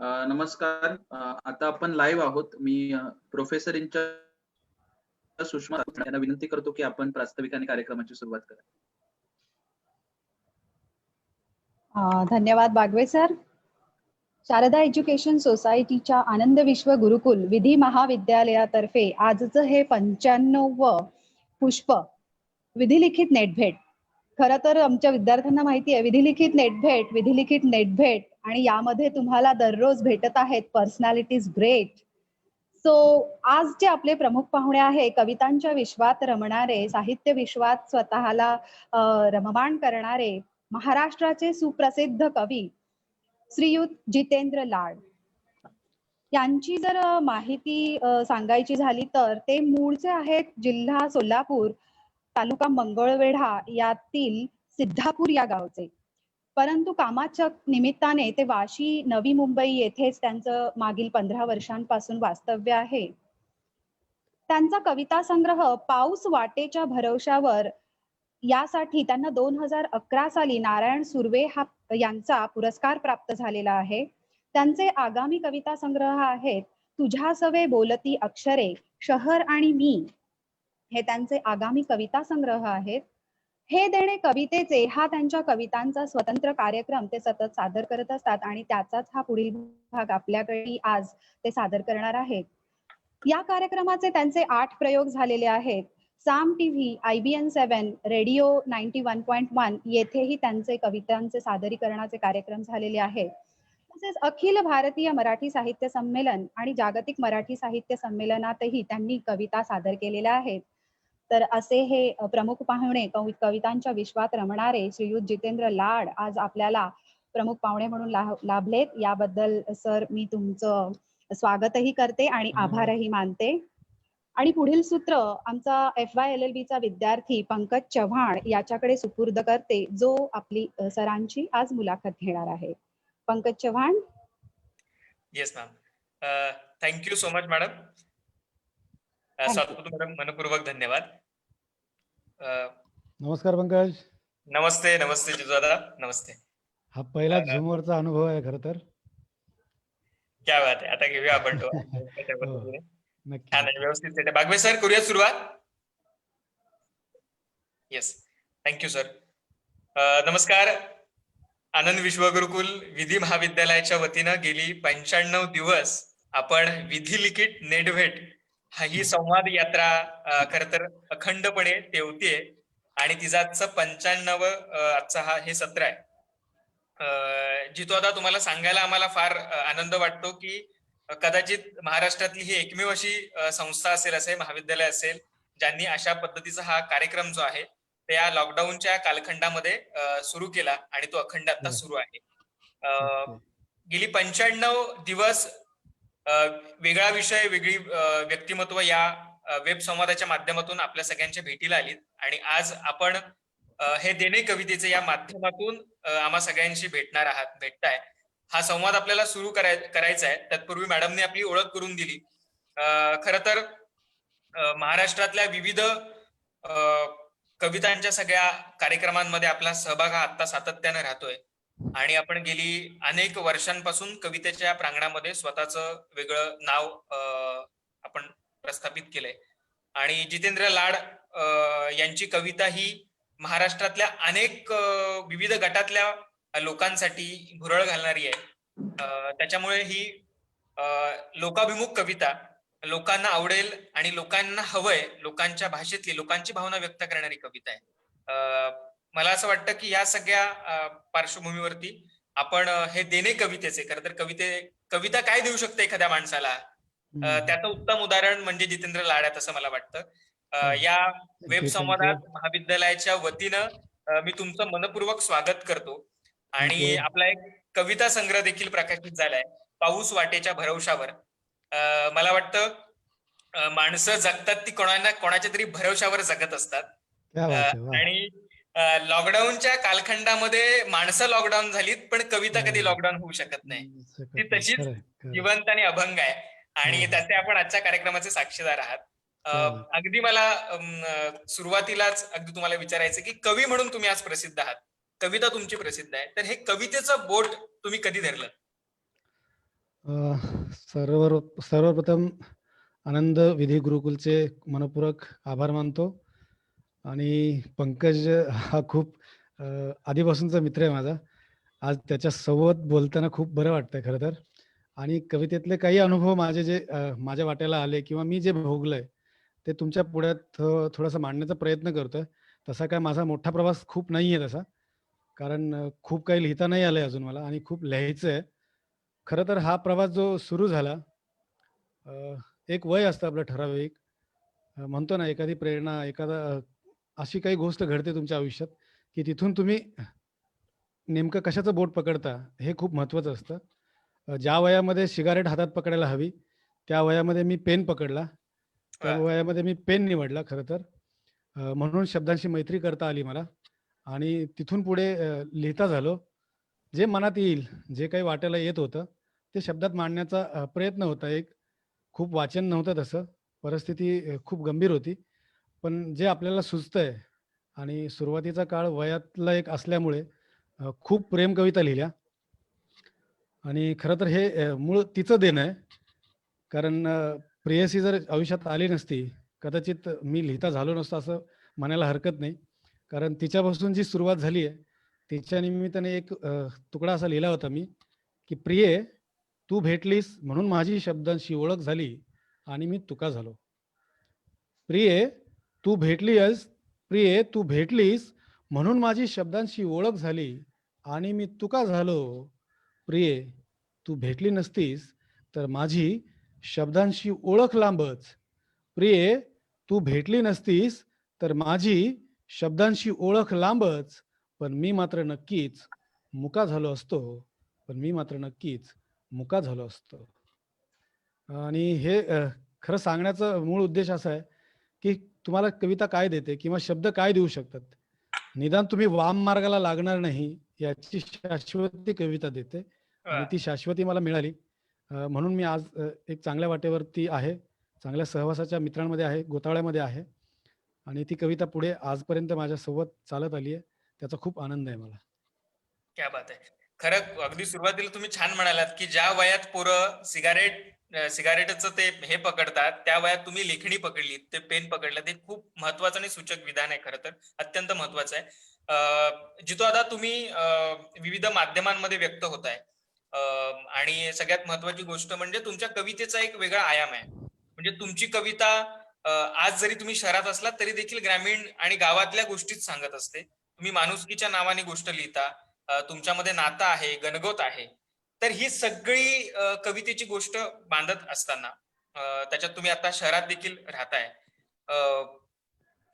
नमस्कार. आता आपण लाईव्ह आहोत. मी प्रोफेसर सुषमा यांना विनंती करतो, की आपण प्रास्ताविकाने कार्यक्रमाची सुरुवात करा. धन्यवाद बागवे सर. शारदा एज्युकेशन सोसायटीच्या आनंद विश्व गुरुकुल विधी महाविद्यालयातर्फे आजचं हे 95व पुष्प विधिलिखित नेटभेट. खरं तर आमच्या विद्यार्थ्यांना माहिती आहे विधिलिखित नेटभेट आणि यामध्ये तुम्हाला दररोज भेटत आहेत पर्सनॅलिटीज ग्रेट. सो आजचे आपले प्रमुख पाहुणे आहे कवितांच्या विश्वात रमणारे, साहित्य विश्वात स्वतःला रममाण करणारे महाराष्ट्राचे सुप्रसिद्ध कवी श्रीयुत जितेंद्र लाड. यांची जर माहिती सांगायची झाली तर ते मूळचे आहेत जिल्हा सोलापूर, तालुका मंगळवेढा यातील सिद्धापूर या गावचे, परंतु कामाच्या निमित्ताने ते वाशी, नवी मुंबई येथेच त्यांचं मागील 15 वर्षांपासून वास्तव्य आहे. त्यांचा कविता संग्रह पाऊस वाटेच्या भरवशावर यासाठी त्यांना 2011 साली नारायण सुर्वे यांचा पुरस्कार प्राप्त झालेला आहे. त्यांचे आगामी कविता संग्रह आहेत तुझ्यासवे बोलती अक्षरे, शहर आणि मी, हे त्यांचे आगामी कविता संग्रह आहेत. हे देणे कवितेचे हा त्यांच्या कवितांचा स्वतंत्र कार्यक्रम ते सतत सादर करत असतात आणि त्याचाच हा पुढील भाग आपल्याकडे आज ते सादर करणार आहेत. या कार्यक्रमाचे त्यांचे 8 प्रयोग झालेले आहेत. साम टीव्ही, IBN 7, रेडिओ 91.1 येथेही त्यांचे कवितांचे सादरीकरणाचे कार्यक्रम झालेले आहेत. तसेच अखिल भारतीय मराठी साहित्य संमेलन आणि जागतिक मराठी साहित्य संमेलनातही त्यांनी कविता सादर केलेल्या आहेत. तर असे हे प्रमुख पाहुणे कवितांच्या विश्वात रमणारे श्रीयुत जितेंद्र लाड आज आपल्याला प्रमुख पाहुणे म्हणून लाभलेत. याबद्दल सर मी तुमचं स्वागतही करते आणि आभारही मानते. आणि पुढील सूत्र आमचा FY LLB चा विद्यार्थी पंकज चव्हाण याच्याकडे सुपूर्द करते, जो आपली सरांची आज मुलाखत घेणार आहे. Pankaj Chavan. Yes ma'am. Thank you so much madam. स्वागत मॅडम, मनपूर्वक धन्यवाद. नमस्कार पंकज. नमस्ते. नमस्ते जिजूदादा. नमस्ते. हा पहिला झूमवरचा अनुभव आहे खरं तर. क्या बात आहे. आता घेऊया आपण तो. छान आहे, व्यवस्थित आहे. बागवे सर करूया सुरुवात. Yes, thank you sir. नमस्कार. आनंद विश्व गुरुकुल विधी महाविद्यालयाच्या वतीनं गेली 95 दिवस आपण विधिलिखित नेटभेट ही संवाद यात्रा खर तर अखंडपणे तेवतीये आणि तिचा आजचं 95 आजचा हे सत्र आहे. जितो आता तुम्हाला सांगायला आम्हाला फार आनंद वाटतो की कदाचित महाराष्ट्रातली ही एकमेव अशी संस्था असेल, असे महाविद्यालय असेल ज्यांनी अशा पद्धतीचा हा कार्यक्रम जो आहे ते या लॉकडाऊनच्या कालखंडामध्ये सुरू केला आणि तो अखंड आता सुरू आहे. गेली 95 दिवस वेगळा विषय, वेगळी व्यक्तिमत्व या वेब संवादाच्या माध्यमातून आपल्या सगळ्यांच्या भेटीला आलीत आणि आज आपण हे देणे कवितेचे या माध्यमातून आम्हा सगळ्यांशी भेटताय. हा संवाद आपल्याला सुरू करायचा आहे. तत्पूर्वी मॅडमने आपली ओळख करून दिली. खर तर महाराष्ट्रातल्या विविध कवितांच्या सगळ्या कार्यक्रमांमध्ये आपला सहभाग हा आता सातत्याने राहतोय आणि आपण गेली अनेक वर्षांपासून कवितेच्या प्रांगणामध्ये स्वतःचं वेगळं नाव आपण प्रस्थापित केलंय आणि जितेंद्र लाड यांची कविता ही महाराष्ट्रातल्या अनेक विविध गटातल्या लोकांसाठी भुरळ घालणारी आहे. त्याच्यामुळे ही लोकाभिमुख कविता लोकांना आवडेल आणि लोकांना हवंय, लोकांच्या भाषेतली लोकांची भावना व्यक्त करणारी कविता आहे. मला असं वाटतं की या सगळ्या पार्श्वभूमीवरती आपण हे देणे कवितेचे, खरं तर कविता काय देऊ शकते एखाद्या माणसाला, त्याचं उत्तम उदाहरण म्हणजे जितेंद्र लाड आहेत असं मला वाटतं. या वेब संवादात महाविद्यालयाच्या वतीनं मी तुमचं मनपूर्वक स्वागत करतो आणि आपला एक कविता संग्रह देखील प्रकाशित झालाय, पाऊस वाटेच्या भरवशावर. मला वाटतं माणसं जगतात ती कोणाच्या तरी भरवशावर जगत असतात आणि लॉकडाऊनच्या कालखंडामध्ये माणसं लॉकडाऊन झालीत पण कविता कधी लॉकडाऊन होऊ शकत नाही. ती तशीच जिवंत आणि अभंग आहे आणि त्याचे आपण आजच्या कार्यक्रमाचे साक्षीदार आहात. अगदी मला सुरुवातीलाच अगदी तुम्हाला विचारायचं की कवी म्हणून तुम्ही आज प्रसिद्ध आहात, कविता तुमची प्रसिद्ध आहे, तर हे कवितेचं बोट तुम्ही कधी धरलं? सर्वप्रथम आनंद विधी गुरुकुलचे मनपूर्वक आभार मानतो. आणि पंकज हा खूप आधीपासूनचा मित्र आहे माझा. आज त्याच्या सोबत बोलताना खूप बरं वाटतंय खरं तर. आणि कवितेतले काही अनुभव माझे जे माझ्या वाट्याला आले किंवा मी जे भोगलंय ते तुमच्या पुढ्यात थोडासा मांडण्याचा प्रयत्न करतोय. तसा काय माझा मोठा प्रवास खूप नाहीये तसा. कारण खूप काही लिहिता नाही आलंय अजून मला आणि खूप लिहायचं आहे. खरं तर हा प्रवास जो सुरू झाला, एक वय असतं आपलं ठराविक. म्हणतो ना एखादी प्रेरणा, अशी काही गोष्ट घडते तुमच्या आयुष्यात, की तिथून तुम्ही नेमकं कशाचं बोट पकडता हे खूप महत्त्वाचं असतं. ज्या वयामध्ये सिगारेट हातात पकडायला हवी, त्या वयामध्ये मी पेन पकडला. त्या वा. वयामध्ये मी पेन निवडला खरं तर. म्हणून शब्दांशी मैत्री करता आली मला आणि तिथून पुढे लिहिता झालो. जे मनात येईल, जे काही वाट्याला येत होतं, ते शब्दात मांडण्याचा प्रयत्न होता एक. खूप वाचन नव्हतं तसं. परिस्थिती खूप गंभीर होती. पण जे आपल्याला सुचतंय आणि सुरुवातीचा काळ वयातला एक असल्यामुळे खूप प्रेम कविता लिहिल्या आणि खरं तर हे मूळ तिचं देणं आहे. कारण प्रेयसी जर आयुष्यात आली नसती, कदाचित मी लिहिता झालो नसतो असं म्हणायला हरकत नाही. कारण तिच्यापासून जी सुरुवात झाली आहे, तिच्या निमित्ताने एक तुकडा असा लिहिला होता मी, की "प्रिये, तू भेटलीस म्हणून माझी शब्दांशी ओळख झाली आणि मी तुका झालो. प्रिये, तू भेटली आहेस, प्रिये, तू भेटलीस म्हणून माझी शब्दांशी ओळख झाली आणि मी तुका झालो. प्रिये, तू भेटली नसतीस तर माझी शब्दांशी ओळख लांबच. प्रिये, तू भेटली नसतीस तर माझी शब्दांशी ओळख लांबच. पण मी मात्र नक्कीच मुका झालो असतो. पण मी मात्र नक्कीच मुका झालो असतो." आणि हे खरं सांगण्याचा मूळ उद्देश असा आहे, की तुम्हाला कविता काय देते किंवा शब्द काय देऊ शकतात. निदान तुम्ही वाम मार्गाला लागणार नाही याची शाश्वती कविता देते वा. आणि ती शाश्वती मला मिळाली. म्हणून मी आज एक चांगल्या वाटेवरती आहे. चांगल्या सहवासाच्या मित्रांमध्ये आहे, गोतावळ्यामध्ये आहे आणि ती कविता पुढे आजपर्यंत माझ्यासोबत चालत आली आहे. त्याचा खूप आनंद आहे मला. क्या बात आहे. खरं अगदी सुरुवातीला तुम्ही छान म्हणालात, की ज्या वयात पोरं सिगारेटचं ते हे पकडतात, त्या वयात तुम्ही लेखणी पकडली, ते पेन पकडलं. ते खूप महत्वाचं आणि सूचक विधान आहे खरं तर. अत्यंत महत्वाचं आहे. जितो आता तुम्ही विविध माध्यमांमध्ये व्यक्त होताय. आणि सगळ्यात महत्वाची गोष्ट म्हणजे तुमच्या कवितेचा एक वेगळा आयाम आहे. म्हणजे तुमची कविता आज जरी तुम्ही शहरात असलात तरी देखील ग्रामीण आणि गावातल्या गोष्टीच सांगत असते. तुम्ही माणुसकीच्या नावाने गोष्ट लिहिता. तुमच्यामध्ये नातं आहे, गणगोत आहे. तर ही सगळी कवितेची गोष्ट बांधत असताना त्याच्यात तुम्ही आता शहरात देखील राहताय. अ,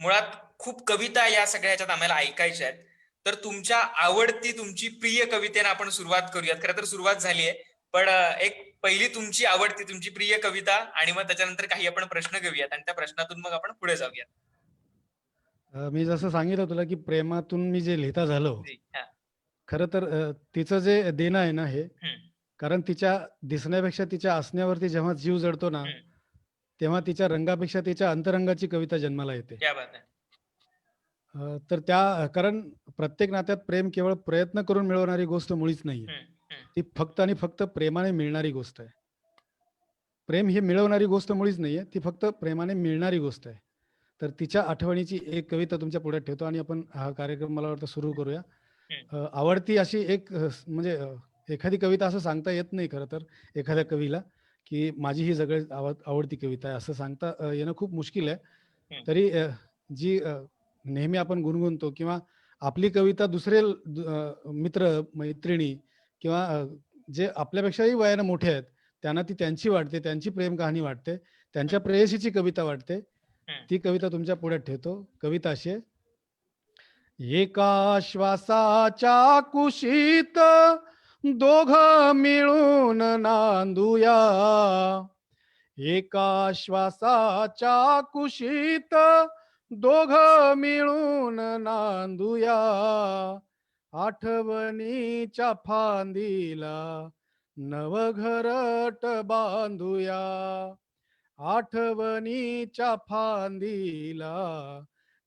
मुळात खूप कविता या सगळ्या ह्याच्यात आम्हाला ऐकायच्या आहेत. तर तुमच्या आवडती तुमची प्रिय कवितेने आपण सुरुवात करूयात. खरं तर सुरुवात झाली आहे. पण एक पहिली तुमची आवडती, तुमची प्रिय कविता आणि मग त्याच्यानंतर काही आपण प्रश्न घेऊयात आणि त्या प्रश्नातून मग आपण पुढे जाऊयात. मी जसं सांगितलं तुला, की प्रेमातून मी जे लिहिता झालो, जी. हां. खरं तर तिचं जे देणं आहे ना हे, हं, कारण तिच्या दिसण्यापेक्षा तिच्या असण्यावरती जेव्हा जीव जडतो ना, हं. तेव्हा तिच्या रंगापेक्षा तिच्या अंतरंगाची कविता जन्माला येते. क्या बात है! तर त्या कारण प्रत्येक नात्यात प्रेम केवळ प्रयत्न करून मिळवणारी गोष्ट मुळीच नाहीये. हं, हं. ती फक्त आणि फक्त प्रेमाने मिळणारी गोष्ट आहे. प्रेम ही मिळवणारी गोष्ट मुळीच नाहीये. ती फक्त प्रेमाने मिळणारी गोष्ट आहे. तर तिच्या आठवणीची एक कविता तुमच्या पुढे ठेवतो आणि आपण हा कार्यक्रम मला वाटतं सुरू करूया. हं. आवडती अशी एक म्हणजे एखादी कविता असं सांगता येत नाही खरं तर एखाद्या कवीला, की माझी ही सगळ्यात आवडती कविता आहे असं सांगता येणं खूप मुश्किल आहे. हं. तरी जी नेहमी आपण गुणगुणतो किंवा आपली कविता दुसरे मित्र, मैत्रिणी किंवा जे आपल्यापेक्षाही वयाने मोठे आहेत, त्यांना ती त्यांची वाटते, त्यांची प्रेम कहाणी वाटते, त्यांच्या प्रेयसीची कविता वाटते. हं. ती कविता तुमच्या पुढ्यात ठेवतो. कविता अशी आहे, एका श्वासाच्या कुशीत दोघ मिळून नांदूया. एका श्वासाच्या कुशीत दोघ मिळून नांदूया. आठवणीच्या फांदीला नवघरट बांधूया. आठवणीच्या फांदीला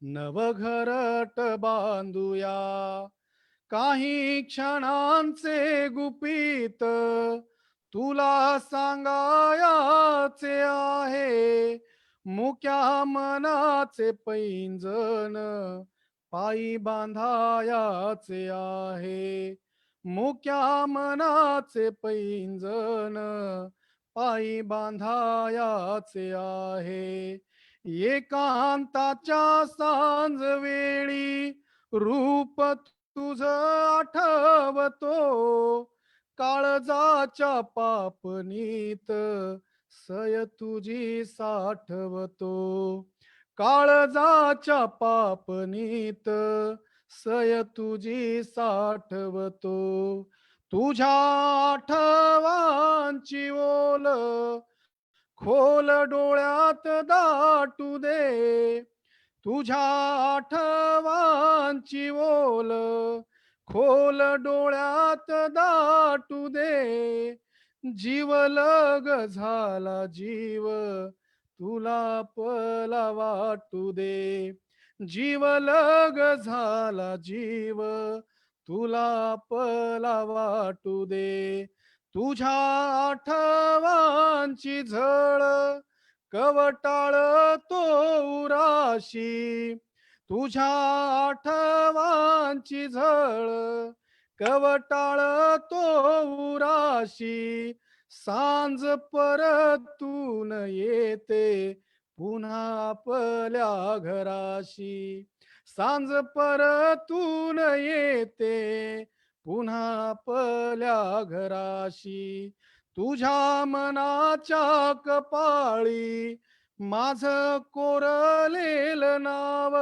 नवघरट बांधूया. काही क्षणांचे गुपित तुला सांगायाचे आहे, मुक्या मनाचे पैंजण पायी बांधायाचे आहे. मुक्या मनाचे पैंजण पायी बांधायाचे आहे. एकांताच्या सांज वेळी रूप तुझ आठवतो, काळजाच्या पापणीत सय तुझी साठवतो. काळजाच्या पापणीत सय तुझी साठवतो. तुझ्या आठवांची ओल खोल डोळ्यात दाटू दे. तुझ्या आठवांची ओल खोल डोळ्यात दाटू दे. जीवलग झाला जीव तुला पला वाटू दे. जीवलग झाला जीव तुला पला वाटू दे. तुझ्या आठवांची झळ कवटाळ तो उराशी. तुझ्या आठवांची झळ कवटाळ तो उराशी. सांज परतून येते पुन्हा आपल्या घराशी. सांज परतून येते पुन्हा आपल्या घराशी. तुझ्या मनाच्या कपाळी माझ कोरलेलं नाव.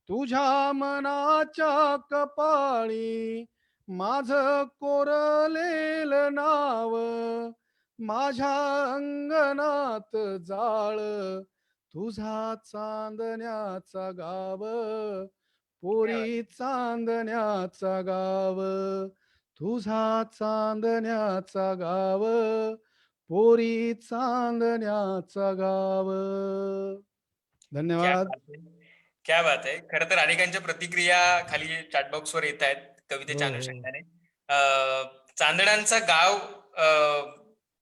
तुझ्या मनाच्या कपाळी माझ कोरलेलं नाव. माझ्या अंगणात जाळ तुझा चांदण्याचा गाव. पोरी चांदण्याचा गाव तुझा चांदण्याचा गाव. पोरी चांदण्याचा गाव. क्या धन्यवाद. बात आहे. क्या बात आहे. खरं तर अनेकांच्या प्रतिक्रिया खाली चॅटबॉक्स वर येत आहेत कवितेच्या हो, हो. अनुषंगाने. चांदण्यांचा गाव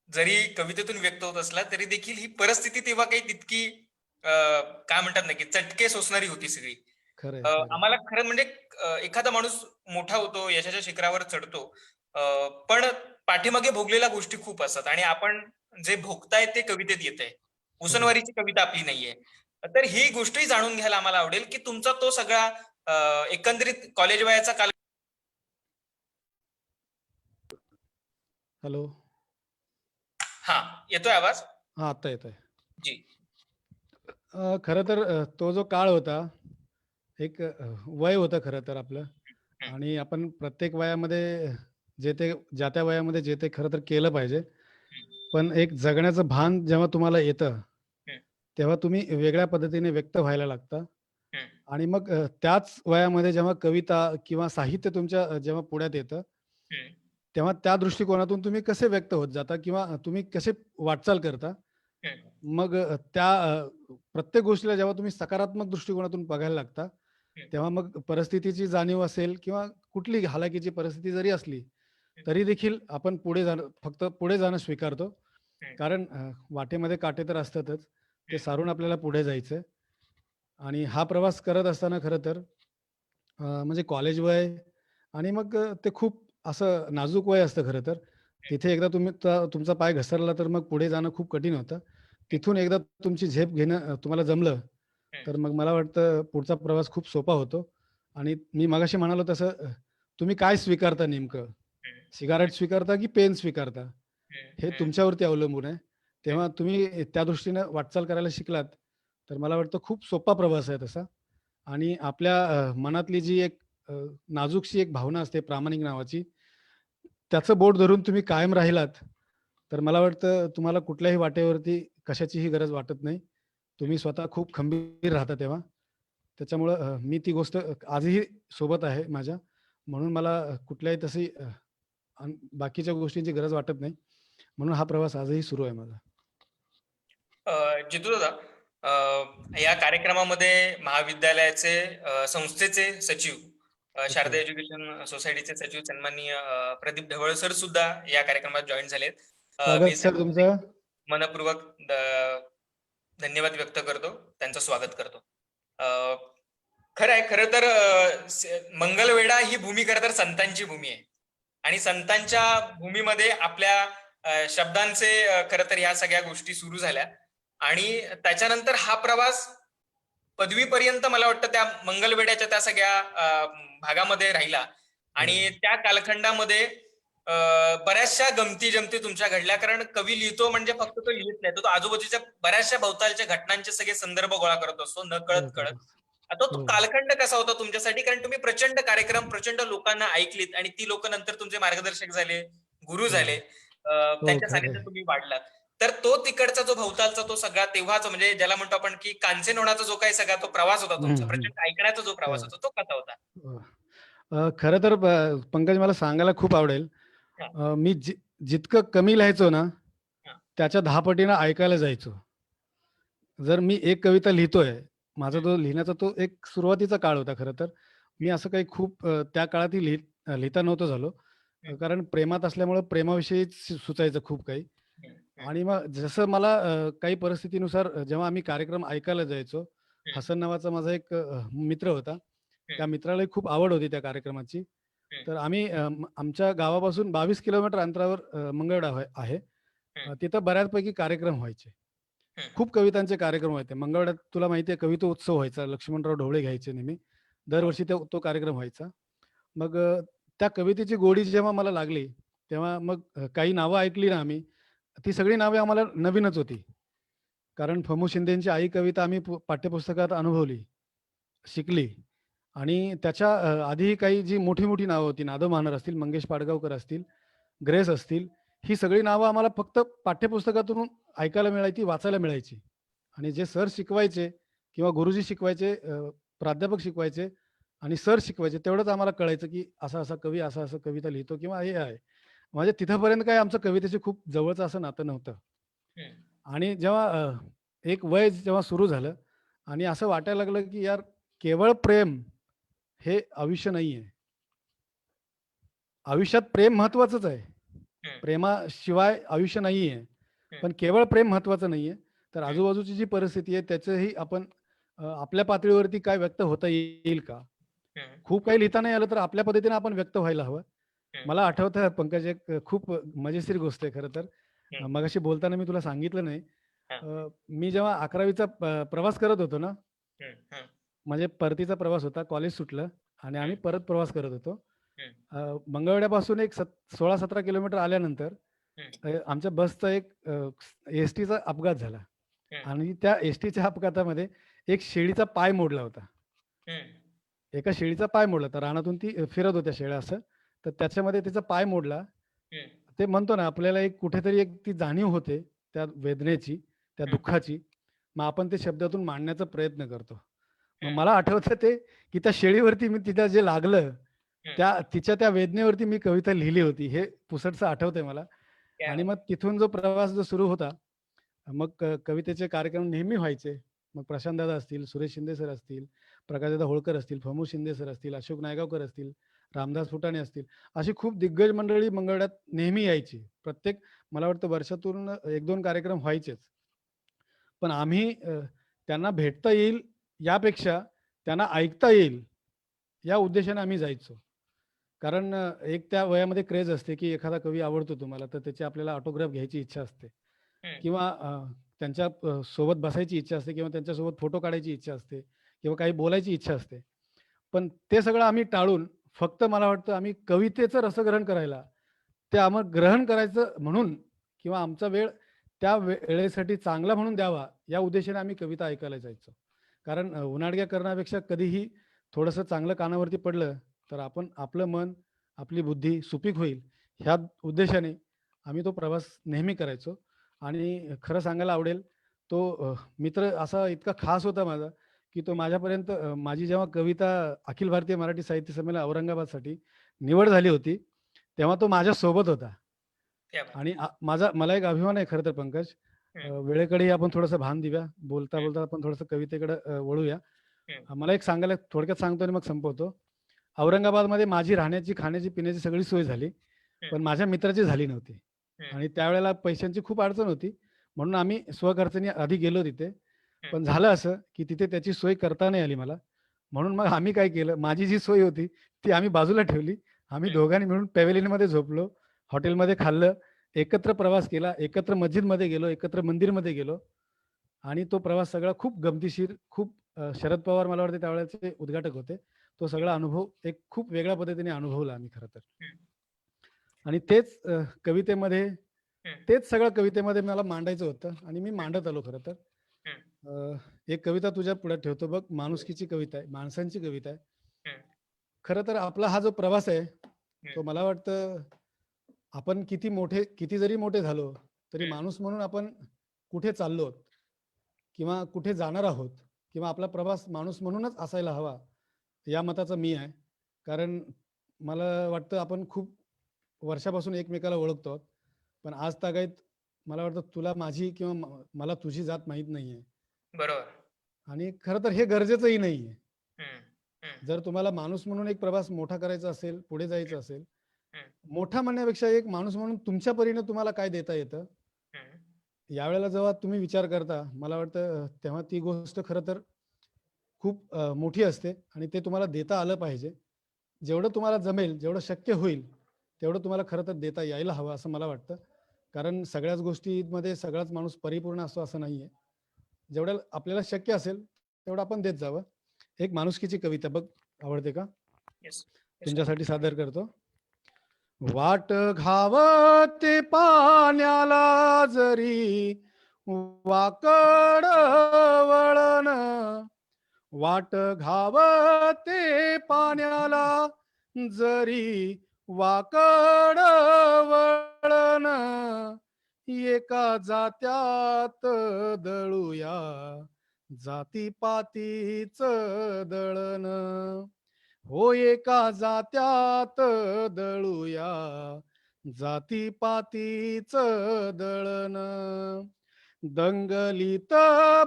जरी कवितेतून व्यक्त होत असला तरी देखील ही परिस्थिती तेव्हा काही तितकी काय म्हणतात ना की चटके सोसणारी होती सगळी. खरंय, आम्हाला खरं म्हणजे एखादा माणूस मोठा होतो, यशाच्या शिखरावर चढतो, पण पाठीमागे भोगलेल्या गोष्टी खूप असतात आणि आपण जे भोगताय ते कवितेत येतंय. उसनवारीची कविता आपली नाहीये. तर ही गोष्टही जाणून घ्यायला आम्हाला आवडेल की तुमचा तो सगळा एकंदरीत कॉलेज वयाचा काल. हॅलो. हा, येतोय आवाज? हा, आता येतोय. जी. खरं तर तो जो काळ होता, एक वय होतं खरं तर आपलं. आणि आपण प्रत्येक वयामध्ये ज्या त्या वयामध्ये जे ते खरं तर केलं पाहिजे. पण एक जगण्याचं भान जेव्हा तुम्हाला येतं, तेव्हा तुम्ही वेगळ्या पद्धतीने व्यक्त व्हायला लागता. आणि मग त्याच वयामध्ये जेव्हा कविता किंवा साहित्य तुमच्या जेव्हा पुढ्यात येतं, तेव्हा त्या दृष्टिकोनातून तुम्ही कसे व्यक्त होत जाता किंवा तुम्ही कसे वाटचाल करता. मग त्या प्रत्येक गोष्टीला जेव्हा तुम्ही सकारात्मक दृष्टिकोनातून बघायला लागता, तेव्हा मग परिस्थितीची जाणीव असेल किंवा कुठली हालाकीची परिस्थिती जरी असली, तरी देखील आपण फक्त पुढे जाणं स्वीकारतो. कारण वाटेमध्ये काटे तर असतातच. ते सारून आपल्याला पुढे जायचंय. आणि हा प्रवास करत असताना खरं तर म्हणजे कॉलेज वय आणि मग ते खूप असं नाजूक वय असतं खरं तर. तिथे एकदा तुमचा पाय घसरला तर मग पुढे जाणं खूप कठीण होतं. तिथून एकदा तुमची झेप घेणं तुम्हाला जमलं, तर मग मला वाटतं पुढचा प्रवास खूप सोपा होतो. आणि मी मगाशी म्हणालो तसं तुम्ही काय स्वीकारता नेमकं? सिगारेट स्वीकारता की पेन स्वीकारता? हे तुमच्यावरती अवलंबून आहे. तेव्हा तुम्ही त्या दृष्टीनं वाटचाल करायला शिकलात, तर मला वाटतं खूप सोपा प्रवास आहे तसा. आणि आपल्या मनातली जी एक नाजूकशी एक भावना असते प्रामाणिक नावाची, त्याचं बोट धरून तुम्ही कायम राहिलात, तर मला वाटतं तुम्हाला कुठल्याही वाटेवरती कशाचीही गरज वाटत नाही. तुम्ही स्वतः खूप खंबीर राहता तेव्हा. त्याच्यामुळं मी ती गोष्ट आजही सोबत आहे माझ्या. म्हणून मला कुठल्याही तशी बाकीच्या गोष्टींची गरज वाटत नाही. म्हणून हा प्रवास आजही सुरू आहे माझा. जितू दादा, या कार्यक्रमामध्ये महाविद्यालयाचे संस्थेचे सचिव शारदा एज्युकेशन सोसायटीचे सचिव सन्माननीय प्रदीप ढवळ सर सुद्धा या कार्यक्रमात जॉईन झालेत. मी स्वागत सर तुमचं. मनपूर्वक धन्यवाद व्यक्त करतो, त्यांचं स्वागत करतो. खरं आहे, खरं तर मंगलवेढा ही भूमी खरं तर संतांची भूमी आहे आणि संतांच्या भूमीमध्ये आपल्या शब्दांचे खरं तर ह्या सगळ्या गोष्टी सुरू झाल्या आणि त्याच्यानंतर हा प्रवास पदवीपर्यंत मला वाटतं त्या मंगलवेढ्याच्या त्या सगळ्या भागामध्ये राहिला आणि त्या कालखंडामध्ये बऱ्याचशा गमती जमती तुमच्या घडल्या. कारण कवी लिहितो म्हणजे फक्त तो लिहित नाही, तो आजूबाजूच्या बऱ्याचशा भोवतालच्या घटनांचे सगळे संदर्भ गोळा करत असतो न कळत कळत. आता तो कालखंड कसा होता तुमच्यासाठी, कारण तुम्ही प्रचंड कार्यक्रम प्रचंड लोकांना ऐकलीत आणि ती लोक नंतर तुमचे मार्गदर्शक झाले, गुरु झाले, त्यांच्या सानिध्यात तुम्ही वाढलात. तर तो तिकडचा जो भोवतालचा तो सगळा तेव्हाचा म्हणजे ज्याला म्हणतो आपण की कांचनहोणाचा जो काही सगळा तो प्रवास होता तुमचा, प्रचंड ऐकण्याचा जो प्रवास होता, तो कसा होता? खरं तर पंकज मला सांगायला खूप आवडेल. मी जितकं कमी लिहायचो ना त्याच्या 10 पटीनं ऐकायला जायचो. जर मी एक कविता लिहितोय, माझा तो लिहिण्याचा तो एक सुरुवातीचा काळ होता. खरं तर मी असं काही खूप त्या काळातही लिहिता नव्हतं झालो, कारण प्रेमात असल्यामुळं प्रेमाविषयी सुचायचं खूप काही. आणि मग जसं मला काही परिस्थितीनुसार जेव्हा आम्ही कार्यक्रम ऐकायला जायचो, हसन नावाचा माझा एक मित्र होता. त्या मित्रालाही खूप आवड होती त्या कार्यक्रमाची. तर आम्ही आमच्या गावापासून 22 किलोमीटर अंतरावर मंगळवेढा आहे. तिथं बऱ्याचपैकी कार्यक्रम व्हायचे. खूप कवितांचे कार्यक्रम व्हायचे. मंगळवेढ्यात तुला माहिती आहे कविता उत्सव व्हायचा. लक्ष्मणराव ढवळे घ्यायचे नेहमी. दरवर्षी तो कार्यक्रम व्हायचा. मग त्या कवितेची गोडी जेव्हा मला लागली, तेव्हा मग काही नावं ऐकली ना आम्ही, ती सगळी नावे आम्हाला नवीनच होती. कारण फमू शिंदेची आई कविता आम्ही पाठ्यपुस्तकात अनुभवली, शिकली आणि त्याच्या आधीही काही जी मोठी नावं होती, नादो महानर असतील, मंगेश पाडगावकर असतील, ग्रेस असतील, ही सगळी नावं आम्हाला फक्त पाठ्यपुस्तकातून ऐकायला मिळायची, वाचायला मिळायची. आणि जे सर शिकवायचे किंवा गुरुजी शिकवायचे, प्राध्यापक शिकवायचे आणि सर शिकवायचे, तेवढंच आम्हाला कळायचं की असा कवी असं कविता लिहितो किंवा हे आहे. म्हणजे तिथंपर्यंत काय आमचं कवितेचे खूप जवळचं असं नातं नव्हतं. आणि जेव्हा एक वय जेव्हा सुरू झालं आणि असं वाटायला लागलं की यार केवळ प्रेम हे आयुष्य नाहीये. आयुष्यात प्रेम महत्वाचंच आहे, प्रेमाशिवाय आयुष्य नाहीये, पण केवळ प्रेम महत्वाचं नाहीये. तर आजूबाजूची जी परिस्थिती आहे त्याचंही आपण आपल्या पातळीवरती काय व्यक्त होता येईल का, खूप काही लिहिता नाही आलं तर आपल्या पद्धतीने आपण व्यक्त व्हायला हवं. मला आठवतं पंकज, एक खूप मजेशीर गोष्ट आहे खरं तर. मगाशी बोलताना मी तुला सांगितलं नाही, मी जेव्हा 11वीचा प्रवास करत होतो ना, म्हणजे परतीचा प्रवास होता, कॉलेज सुटलं आणि आम्ही परत प्रवास करत होतो. मंगळवेढ्यापासून एक 16-17 किलोमीटर आल्यानंतर आमच्या बसचा एक एसटीचा अपघात झाला आणि त्या एसटीच्या अपघातामध्ये एक शेळीचा पाय मोडला होता. एका शेळीचा पाय मोडला, तर रानातून ती फिरत होत्या शेळ्या असं, तर त्याच्यामध्ये तिचा पाय मोडला. ते म्हणतो ना आपल्याला एक कुठेतरी एक ती जाणीव होते त्या वेदनेची, त्या दुःखाची. मग आपण ते शब्दातून मांडण्याचा प्रयत्न करतो. मग मला आठवतं ते की त्या शेळीवरती मी तिला जे लागलं, तिच्या त्या वेदनेवरती मी कविता लिहिली होती, हे पुसटचं आठवतंय मला. आणि मग तिथून जो प्रवास जो सुरू होता, मग कवितेचे कार्यक्रम नेहमी व्हायचे. मग प्रशांत दादा असतील, सुरेश शिंदे सर असतील, प्रकाशदादा होळकर असतील, फमू शिंदे सर असतील, अशोक नायगावकर असतील, रामदास फुटाणे असतील, अशी खूप दिग्गज मंडळी मंगळवेढ्यात नेहमी यायची. प्रत्येक मला वाटतं वर्षातून 1-2 कार्यक्रम व्हायचेच. पण आम्ही त्यांना भेटता येईल यापेक्षा त्यांना ऐकता येईल या उद्देशाने आम्ही जायचो. कारण एक त्या वयामध्ये क्रेज असते की एखादा कवी आवडतो तुम्हाला, तर त्याची आपल्याला ऑटोग्राफ घ्यायची इच्छा असते किंवा त्यांच्या सोबत बसायची इच्छा असते किंवा त्यांच्यासोबत फोटो काढायची इच्छा असते किंवा काही बोलायची इच्छा असते. पण ते सगळं आम्ही टाळून फक्त मला वाटतं आम्ही कवितेचं रसग्रहण करायला, ते आम्हाला ग्रहण करायचं म्हणून किंवा आमचा वेळ त्या वेळेसाठी चांगला म्हणून द्यावा या उद्देशाने आम्ही कविता ऐकायला जायचो. कारण उनाडक्या करण्यापेक्षा कधीही थोडंसं चांगलं कानावरती पडलं तर आपण आपलं मन, आपली बुद्धी सुपीक होईल ह्या उद्देशाने आम्ही तो प्रवास नेहमी करायचो. आणि खरं सांगायला आवडेल, तो मित्र असा इतका खास होता माझा की तो माझ्यापर्यंत माझी जेव्हा कविता अखिल भारतीय मराठी साहित्य संमेलन औरंगाबादसाठी निवड झाली होती, तेव्हा तो माझ्या सोबत होता. आणि मला एक अभिमान आहे खरं तर पंकज. वेळेकडे आपण थोडंसं भान देऊया, बोलता आपण थोडंसं कवितेकडे वळूया. मला एक सांगायला थोडक्यात सांगतो आणि मग संपवतो. औरंगाबादमध्ये माझी राहण्याची, खाण्याची, पिण्याची सगळी सोय झाली, पण माझ्या मित्राची झाली नव्हती. आणि त्यावेळेला पैशांची खूप अडचण होती, म्हणून आम्ही स्वखर्चाने आधी गेलो तिथे. पण झालं असं, की तिथे त्याची सोय करता नाही आली मला. म्हणून मग आम्ही काय केलं, माझी जी सोय होती ती आम्ही बाजूला ठेवली. आम्ही दोघांनी मिळून पॅव्हेलियनमध्ये झोपलो, हॉटेलमध्ये खाल्लं, एकत्र प्रवास केला, एकत्र मस्जिदमध्ये गेलो, एकत्र मंदिरमध्ये गेलो. आणि तो प्रवास सगळा खूप गमतीशीर, खूप शरद पवार मला वाटते त्यावेळेचे उद्घाटक होते. तो सगळा अनुभव एक खूप वेगळ्या पद्धतीने अनुभवला आम्ही खरं तर. आणि तेच कवितेमध्ये, तेच सगळं कवितेमध्ये मला मांडायचं होतं आणि मी मांडत आलो खरं तर. एक कविता तुझ्या पुढे ठेवतो बघ, माणुसकीची कविता आहे, माणसांची कविता आहे. खरं तर आपला हा जो प्रवास आहे तो मला वाटतं, आपण किती जरी मोठे झालो तरी माणूस म्हणून आपण कुठे चाललो किंवा कुठे जाणार आहोत, किंवा आपला प्रवास माणूस म्हणूनच असायला हवा, या मताचा मी आहे. कारण मला वाटतं आपण खूप वर्षापासून एकमेकाला ओळखतो, पण आज तागायत मला वाटतं तुला माझी किंवा मला तुझी जात माहीत नाहीये. बरोबर. आणि खरं तर हे गरजेचंही नाहीये. जर तुम्हाला माणूस म्हणून एक प्रवास मोठा करायचा असेल, पुढे जायचं असेल, मोठा म्हणण्यापेक्षा एक माणूस म्हणून तुमच्या परीने तुम्हाला काय देता येतं, यावेळेला जेव्हा तुम्ही विचार करता, मला वाटतं तेव्हा ती गोष्ट खरं तर खूप मोठी असते आणि ते तुम्हाला देता आलं पाहिजे. जेवढं तुम्हाला जमेल, जेवढं शक्य होईल तेवढं तुम्हाला खरं तर देता यायला हवं असं मला वाटतं. कारण सगळ्याच गोष्टींमध्ये सगळाच माणूस परिपूर्ण असतो असं नाहीये. जेवढं आपल्याला शक्य असेल तेवढं आपण देत जावं. एक माणुसकीची कविता बघ, आवडते का? तुमच्यासाठी सादर करतो. वाट घावते पाण्याला जरी वाकड वळण, वाट घावते पाण्याला जरी वाकड वळण, एका जात्यात दळूया जातीपातीच दळण. हो एका जात्यात दळूया जातीपातीच दळण. दंगलीत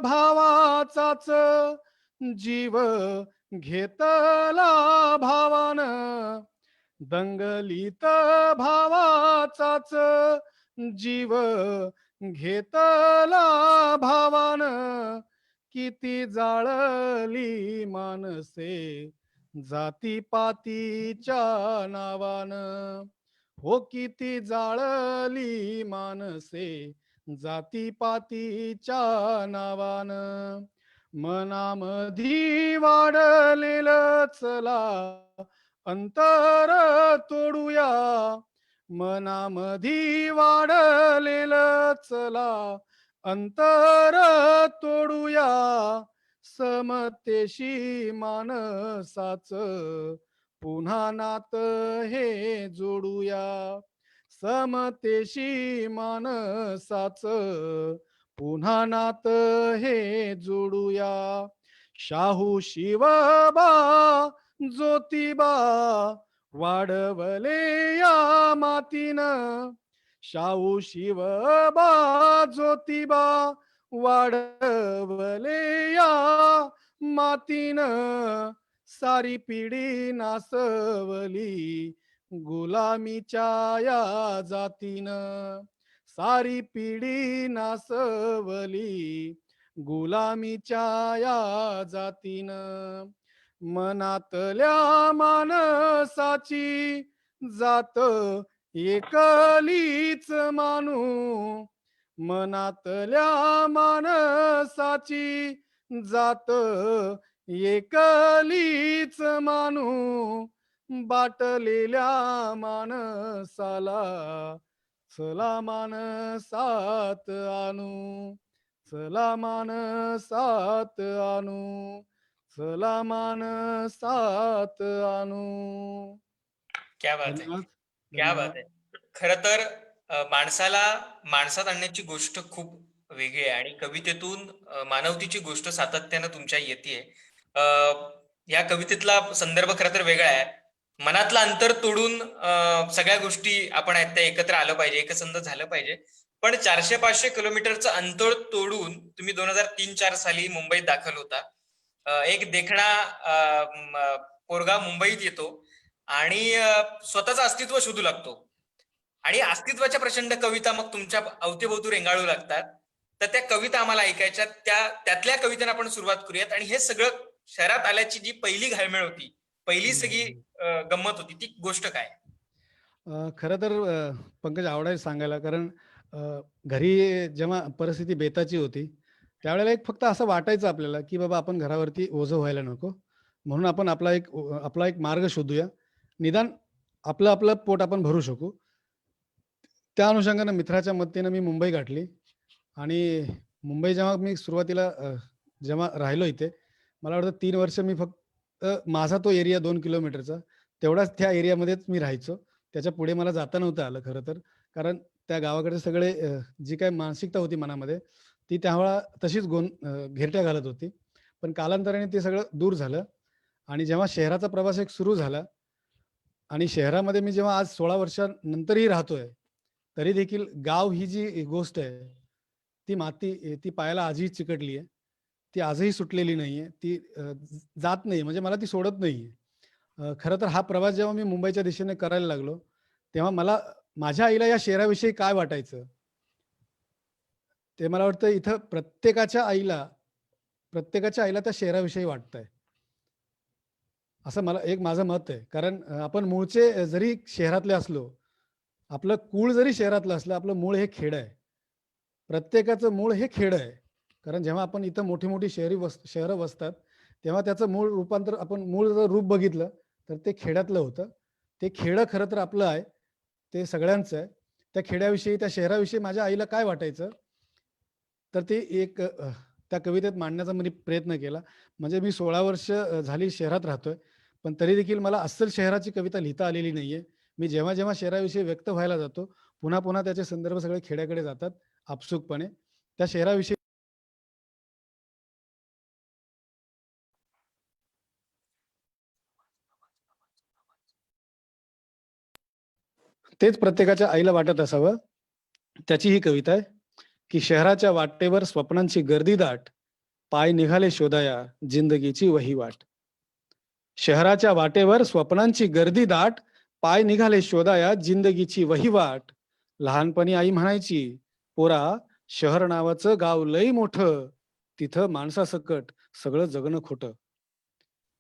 भावाचाच जीव घेतला भावान, दंगलीत भावाचाच जीव घेतला भावान. किती जाळली मानसे जातीपातीच्या नावान, हो किती जाळली मानसे जातीपातीच्या नावान. मनामधी वाढलेलं चला अंतर तोडूया, मनामधी वाढलेलं चला अंतर तोडूया. समतेशी मानसाच पुन्हा नात हे जोडूया, समतेशी मानसाच पुन्हा नात हे जोडूया. शाहू शिवबा ज्योतिबा वाढवले या मातीन, शाहू शिवबा ज्योतिबा वाढवले या मातीन. सारी पिढी नासवली गुलामीच्या या जातीन, सारी पिढी नासवली गुलामीच्या या जातीन. मनातल्या माणसाची जात एकलीच मानू, मनातल्या माणसाची जात एकलीच मानू. बाटलेल्या माणसाला चला माणसात आणू, चला माणसात आणू, चला माणसात आणू. क्या बात आहे, धन्यवाद. क्या बात आहे. खरं तर माणसाला माणसात आणण्याची गोष्ट खूप वेगळी आहे आणि कवितेतून मानवतेची गोष्ट सातत्यानं तुमच्या येते. या कवितेतला संदर्भ खरं तर वेगळा आहे. मनातलं अंतर तोडून सगळ्या गोष्टी आपण आहेत त्या एकत्र आलं पाहिजे, एकसंध झालं पाहिजे. पण 400-500 किलोमीटरचं अंतर तोडून तुम्ही 2003-4 साली मुंबईत दाखल होता. एक देखणा पोरगा मुंबईत येतो आणि स्वतःचं अस्तित्व शोधू लागतो आणि अस्तित्वाच्या प्रचंड कविता मग तुमच्या अवतीभोवती रेंगाळू लागतात. तर त्या कविता आम्हाला ऐकायच्या, त्यातल्या कवितेने आपण सुरुवात करूयात. आणि हे सगळं शहरात आल्याची जी पहिली घालमेल होती, पहिली सगळी गंमत होती, ती गोष्ट काय? खरं तर पंकज आवडायला सांगायला, कारण घरी जेव्हा परिस्थिती बेताची होती त्यावेळेला एक फक्त असं वाटायचं आपल्याला की बाबा आपण घरावरती ओझं व्हायला नको, म्हणून आपण आपला एक मार्ग शोधूया, निदान आपलं आपलं पोट आपण भरू शकू. त्या अनुषंगानं मित्राच्या मदतीनं मी मुंबई गाठली. आणि मुंबई जेव्हा मी सुरुवातीला जेव्हा राहिलो इथे, मला वाटतं 3 वर्ष मी फक्त माझा तो एरिया 2 किलोमीटरचा तेवढाच त्या एरियामध्येच मी राहायचो. त्याच्या पुढे मला जाता नव्हतं आलं खरं तर, कारण त्या गावाकडे सगळे जी काही मानसिकता होती मनामध्ये ती त्यावेळा तशीच घेरट्या घालत होती. पण कालांतराने ते सगळं दूर झालं. आणि जेव्हा शहराचा प्रवास एक सुरू झाला आणि शहरामध्ये मी जेव्हा आज 16 वर्षानंतरही राहतोय, तरी देखील गाव ही जी गोष्ट आहे ती माती ती पायाला आजही चिकटली आहे. ती आजही सुटलेली नाहीये. ती जात नाही, म्हणजे मला ती सोडत नाहीये. खरं तर हा प्रवास जेव्हा मी मुंबईच्या दिशेने करायला लागलो, तेव्हा मला माझ्या आईला या शहराविषयी काय वाटायचं, ते मला वाटतं इथं प्रत्येकाच्या आईला त्या शहराविषयी वाटतंय, असं माझं मत आहे. कारण आपण मूळचे जरी शहरातले असलो, आपलं कुळ जरी शहरातलं असलं, आपलं मूळ हे खेड आहे. प्रत्येकाचं मूळ हे खेड आहे. कारण जेव्हा आपण इथं मोठी मोठी शहरं वसतात, तेव्हा त्याचं मूळ रूपांतर, आपण मूळ जर रूप बघितलं तर ते खेड्यातलं होतं. ते खेडं खरं तर आपलं आहे, ते सगळ्यांचं आहे. त्या खेड्याविषयी, त्या शहराविषयी माझ्या आईला काय वाटायचं, तर ते एक त्या कवितेत मांडण्याचा मी प्रयत्न केला. म्हणजे मी 16 वर्ष झाली शहरात राहतोय, पण तरी देखील मला अस्सल शहराची कविता लिहिता आलेली नाहीये. मी जेव्हा जेव्हा शहराविषयी व्यक्त व्हायला जातो, पुन्हा पुन्हा त्याचे संदर्भ सगळे खेड्याकडे जातात आपसुकपणे. त्या शहराविषयी तेच प्रत्येकाच्या आईला वाटत असावं. त्याची ही कविता आहे की शहराच्या वाटेवर स्वप्नांची गर्दी दाट, पाय निघाले शोधाया जिंदगीची वही वाट. शहराच्या वाटेवर स्वप्नांची गर्दी दाट, पाय निघाले शोधाया जिंदगीची वही वाट. लहानपणी आई म्हणायची, पोरा शहर नावाचं गाव लई मोठं, तिथं माणसासकट सगळं जगणं खोटं.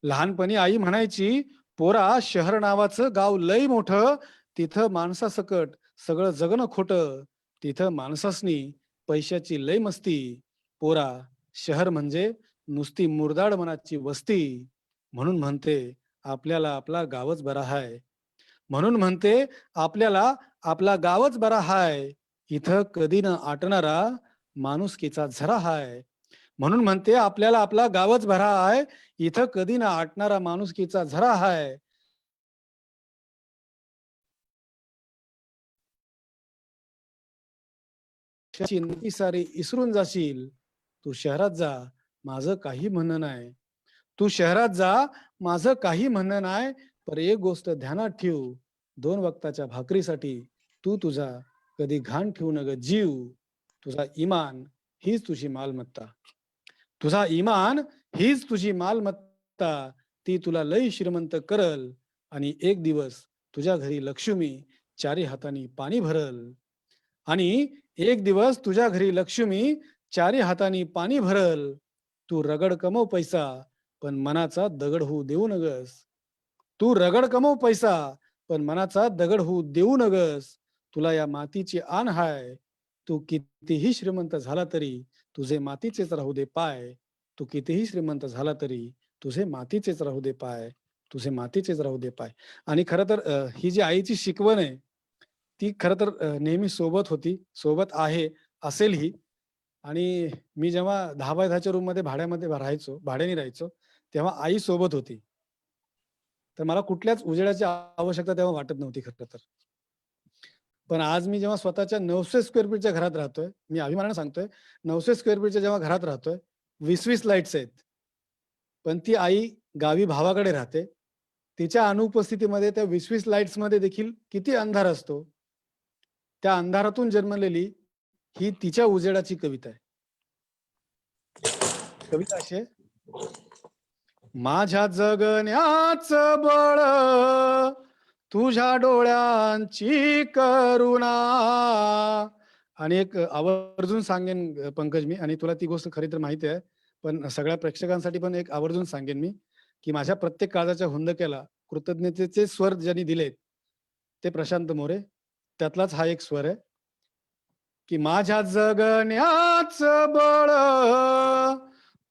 लहानपणी आई म्हणायची, पोरा शहर नावाचं गाव लई मोठं, तिथं माणसासकट सगळं जगणं खोटं. तिथं माणसासनी पैशाची लई मस्ती. पोरा शहर म्हणजे नुसती मुरदाड मनाची वस्ती. म्हणून म्हणते आपल्याला आपला गावच बरा हाय. म्हणून म्हणते आपल्याला आपला गावच बरा हाय. इथं कधी न आटणारा माणुसकीचा झरा हाय. म्हणून म्हणते आपल्याला आपला गावच बरा हाय. इथं कधी न आटणारा माणुसकीचा झरा हाय. चिंती सारी इसरून जाशील. तू शहरात जा, माझं काही म्हणणं नाही. तू शहरात जा, माझं काही म्हणणं नाही. पर एक गोष्ट ध्यानात ठेव, 2 वक्ताच्या भाकरीसाठी तू तुझा कधी घाण ठेवू नग जीव. तुझा इमान हीच तुझी मालमत्ता. तुझा इमान हीच तुझी मालमत्ता. ती तुला लई श्रीमंत करल. आणि एक दिवस तुझ्या घरी लक्ष्मी चारी हातानी पाणी भरल. आणि एक दिवस तुझ्या घरी लक्ष्मी चारी हातानी पाणी भरल. तू रगड कमव पैसा, पण मनाचा दगड होऊ देऊ नगस. तू रगड कमव पैसा, पण मनाचा दगड होऊ देऊ नगस. तुला या मातीची आण हाय. तू कितीही श्रीमंत झाला तरी तुझे मातीचेच राहू दे पाय. तू कितीही श्रीमंत झाला तरी तुझे मातीचेच राहू दे पाय. तुझे मातीचेच राहू दे पाय. आणि खरं तर ही जी आईची शिकवण आहे, ती खरं तर नेहमी सोबत होती, सोबत आहे, असेलही. आणि मी जेव्हा 10 बाय 10च्या रूम मध्ये भाड्याने राहायचो, तेव्हा आई सोबत होती. तर मला कुठल्याच उजेडाची आवश्यकता तेव्हा वाटत नव्हती खरं तर. पण आज मी जेव्हा स्वतःच्या 900 स्क्वेअर फीटच्या घरात राहतोय, मी अभिमानाने सांगतोय, 900 स्क्वेअर फीटच्या जेव्हा घरात राहतोय, 20-20 लाईट्स आहेत. पण ती आई गावी भावाकडे राहते. तिच्या अनुपस्थितीमध्ये त्या 20-20 लाईट्स मध्ये देखील किती अंधार असतो. त्या अंधारातून जन्मलेली ही तिच्या उजेडाची कविता आहे. कविता अशी आहे, माझ्या जगण्याचं बळ तुझ्या डोळ्यांची करुणा. आणि एक आवर्जून सांगेन पंकज मी, आणि तुला ती गोष्ट खरी तर माहिती आहे, पण सगळ्या प्रेक्षकांसाठी पण एक आवर्जून सांगेन मी, की माझ्या प्रत्येक काळजाच्या हुंदक्याला कृतज्ञतेचे स्वर ज्यांनी दिलेत ते प्रशांत मोरे. त्यातलाच हा एक स्वर आहे, की माझ्या जगण्याचं बळ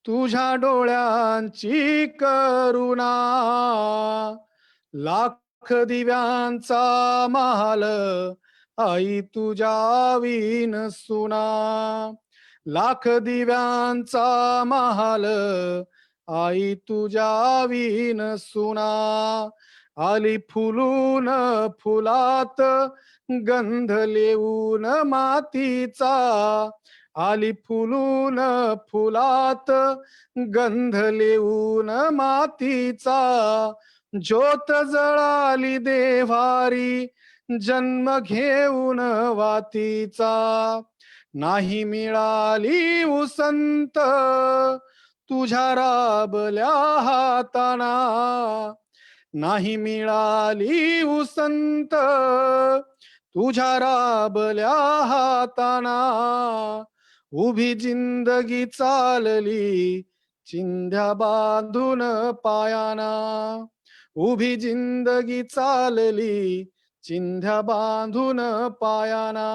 तुझ्या डोळ्यांची करुणा. लाख दिव्यांचा महाल आई तुझ्या विण सुना. लाख दिव्यांचा महाल आई तुझ्या विण सुना. आली फुलून फुलात गंध लेऊन मातीचा. आली फुलून फुलात गंध लेऊन मातीचा. ज्योत जळाली देवारी जन्म घेऊन वातीचा. नाही मिळाली उसंत तुझ्या राबल्या हाताना. नाही मिळाली उसंत तुझ्या राबल्या हाताना. उभी जिंदगी चालली चिंध्या बांधून पायाना. उभी जिंदगी चालली चिंध्या बांधून पायाना.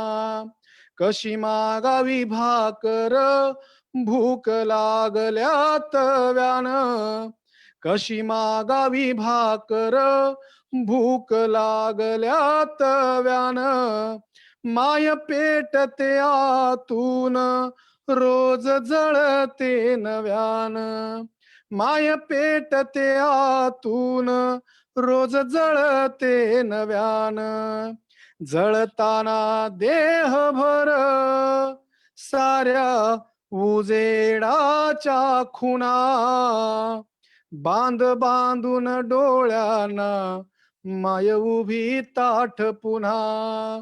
कशी मागावी भाकर भूक लागल्या तव्यानं. कशी मागावी भाकर भूक लागल्या तव्यानं. माय पेटते आतून रोज जळते नव्यानं. माय पेटते आतून रोज जळते नव्यानं. जळताना देहभर साऱ्या उजेडाच्या खुणा. बांध बांधून डोळ्यांना माय उभी ताठ पुन्हा.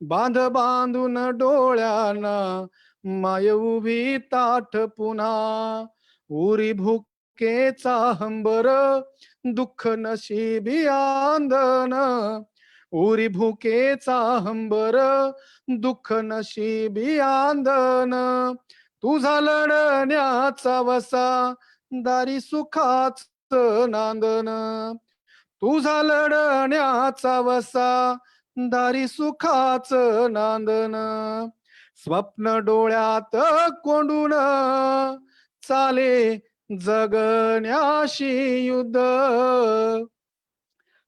बांध बांधून डोळ्यांना माय उभी ताठ पुन्हा. उरी भुकेचा हंबर दुःख नशिबी आंदन. उरी भुकेचा हंबर दुःख नशिबी आंदन. तुझा लढण्याचा वसा दारी सुखाच नांदन. तुझा लढण्याचा वसा दारी सुखाच नांदन. स्वप्न डोळ्यात कोंडून चाले जगण्याशी युद्ध.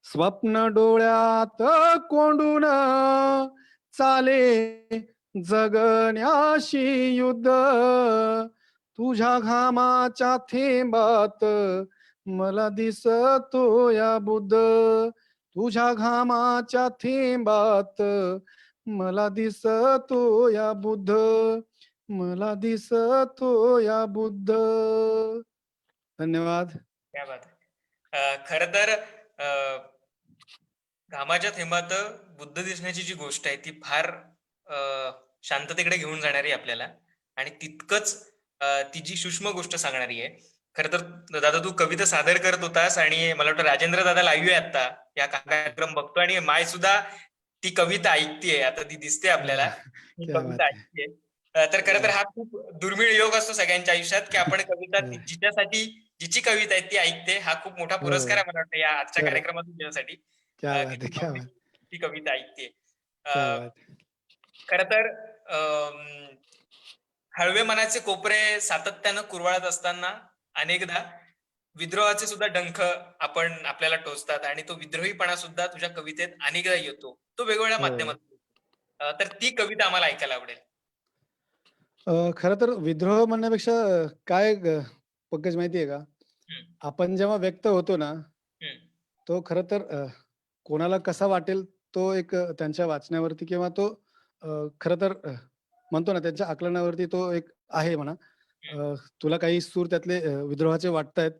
स्वप्न डोळ्यात कोंडून चाले जगण्याशी युद्ध. तुझ्या घामाच्या थेंबात मला दिसतो या बुद्ध. तुझ्या घामाच्या थेंबात मला दिसतो या बुद्ध. मला दिसतो या बुद्ध. धन्यवाद. क्या बात आहे. खर तर घामाच्या थेंबात बुद्ध दिसण्याची जी गोष्ट आहे ती फार शांततेकडे घेऊन जाणारी आपल्याला, आणि तितकंच ती जी सूक्ष्म गोष्ट सांगणारी आहे. खर तर दादा तू कविता सादर करत होतास, आणि मला वाटतं राजेंद्र दादा लाईव्ह आहे आता या कार्यक्रम बघतो, आणि माय सुद्धा ती कविता ऐकतीये आता. ती दिसते आपल्याला ती क्या बात कविता आहे. ऐकतीये. तर खरं तर हा खूप दुर्मिळ योग असतो सगळ्यांच्या आयुष्यात, की आपण कविता जिच्यासाठी जिची कविता आहे ती ऐकते. हा खूप मोठा पुरस्कार आहे मला वाटतं या आजच्या खरं. कार्यक्रमातून तुझ्यासाठी, क्या की बात तू है, क्या आपली बात, ती कविता ऐकते. क्या बात. खर तर हळवे मनाचे कोपरे सातत्यानं कुरवाळत असताना अनेकदा विद्रोहाचे सुद्धा डंख आपल्याला टोचतात, आणि तो विद्रोहीपणा सुद्धा तुझ्या कवितेत अनेकदा येतो, तो वेगवेगळ्या हो. माध्यमातून. तर ती कविता आम्हाला ऐकायला आवडेल. खरं तर विद्रोह म्हणण्यापेक्षा काय पंकज माहितीये का, हम्म, आपण जेव्हा व्यक्त होतो ना, हम्म, तो खरं तर कोणाला कसा वाटेल तो एक त्यांच्या वाचण्यावरती, किंवा तो खरं तर म्हणतो ना त्यांच्या आकलनावरती तो एक आहे म्हणा. तुला काही सूर त्यातले विद्रोहाचे वाटतायत,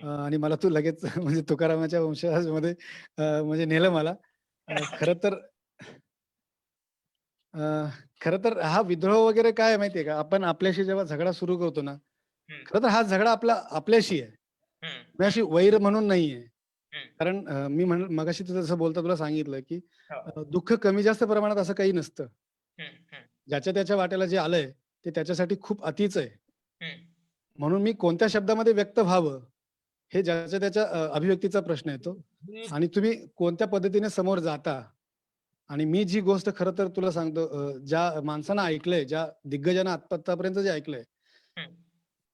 आणि मला तू लगेच म्हणजे तुकारामाच्या वंशजामध्ये म्हणजे नेलं मला. खरं तर खरं तर हा विद्रोह वगैरे काय आहे माहितीये का, आपण आपल्याशी जेव्हा झगडा सुरू करतो ना, हम्म, खरं तर हा झगडा आपल्याशी आहे. हम्म, मी अशी वैर म्हणून नाहीये. हम्म. कारण मी मगाशी तुझं जसं बोलता तुला सांगितलं की हो. दुःख कमी जास्त प्रमाणात असं काही नसतं. हम्म, हम्म, ज्याच्या त्याच्या वाट्याला जे आलंय ते त्याच्यासाठी खूप अतिच आहे. हम्म. म्हणून मी कोणत्या शब्दामध्ये व्यक्त व्हावं हे ज्याच्या त्याच्या अभिव्यक्तीचा प्रश्न येतो. आणि तुम्ही कोणत्या पद्धतीने समोर जाता. आणि मी जी गोष्ट खरं तर तुला सांगतो, ज्या माणसानं ऐकलंय, ज्या दिग्गजांना आतापर्यंत जे ऐकलंय, हम्म.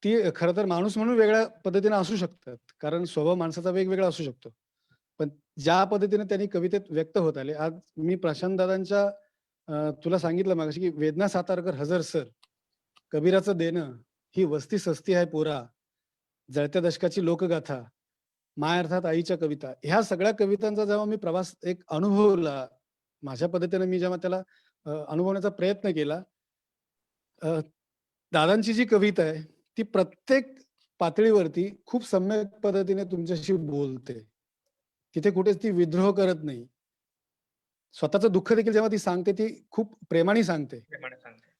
ती खरं तर माणूस म्हणून वेगळ्या पद्धतीने असू शकतात. कारण स्वभाव माणसाचा वेगवेगळा असू शकतो. पण ज्या पद्धतीने त्यांनी कवितेत व्यक्त होत आले, आज मी प्रशांत दादांच्या तुला सांगितलं मगाशी की वेदना सातारकर हजर सर, कबीराचं देणं, ही वस्ती सस्ती आहे पोरा, जळत्या दशकाची लोकगाथा, माय अर्थात आईच्या कविता, ह्या सगळ्या कवितांचा जेव्हा मी प्रवास एक अनुभवला, माझ्या पद्धतीने मी जेव्हा त्याला अनुभवण्याचा प्रयत्न केला, अ, दादांची जी कविता आहे ती प्रत्येक पातळीवरती खूप सम्यक पद्धतीने तुमच्याशी बोलते. तिथे कुठेच ती विद्रोह करत नाही. स्वतःचं दुःख देखील जेव्हा ती सांगते ती खूप प्रेमाने सांगते. प्रेमाने सांगते.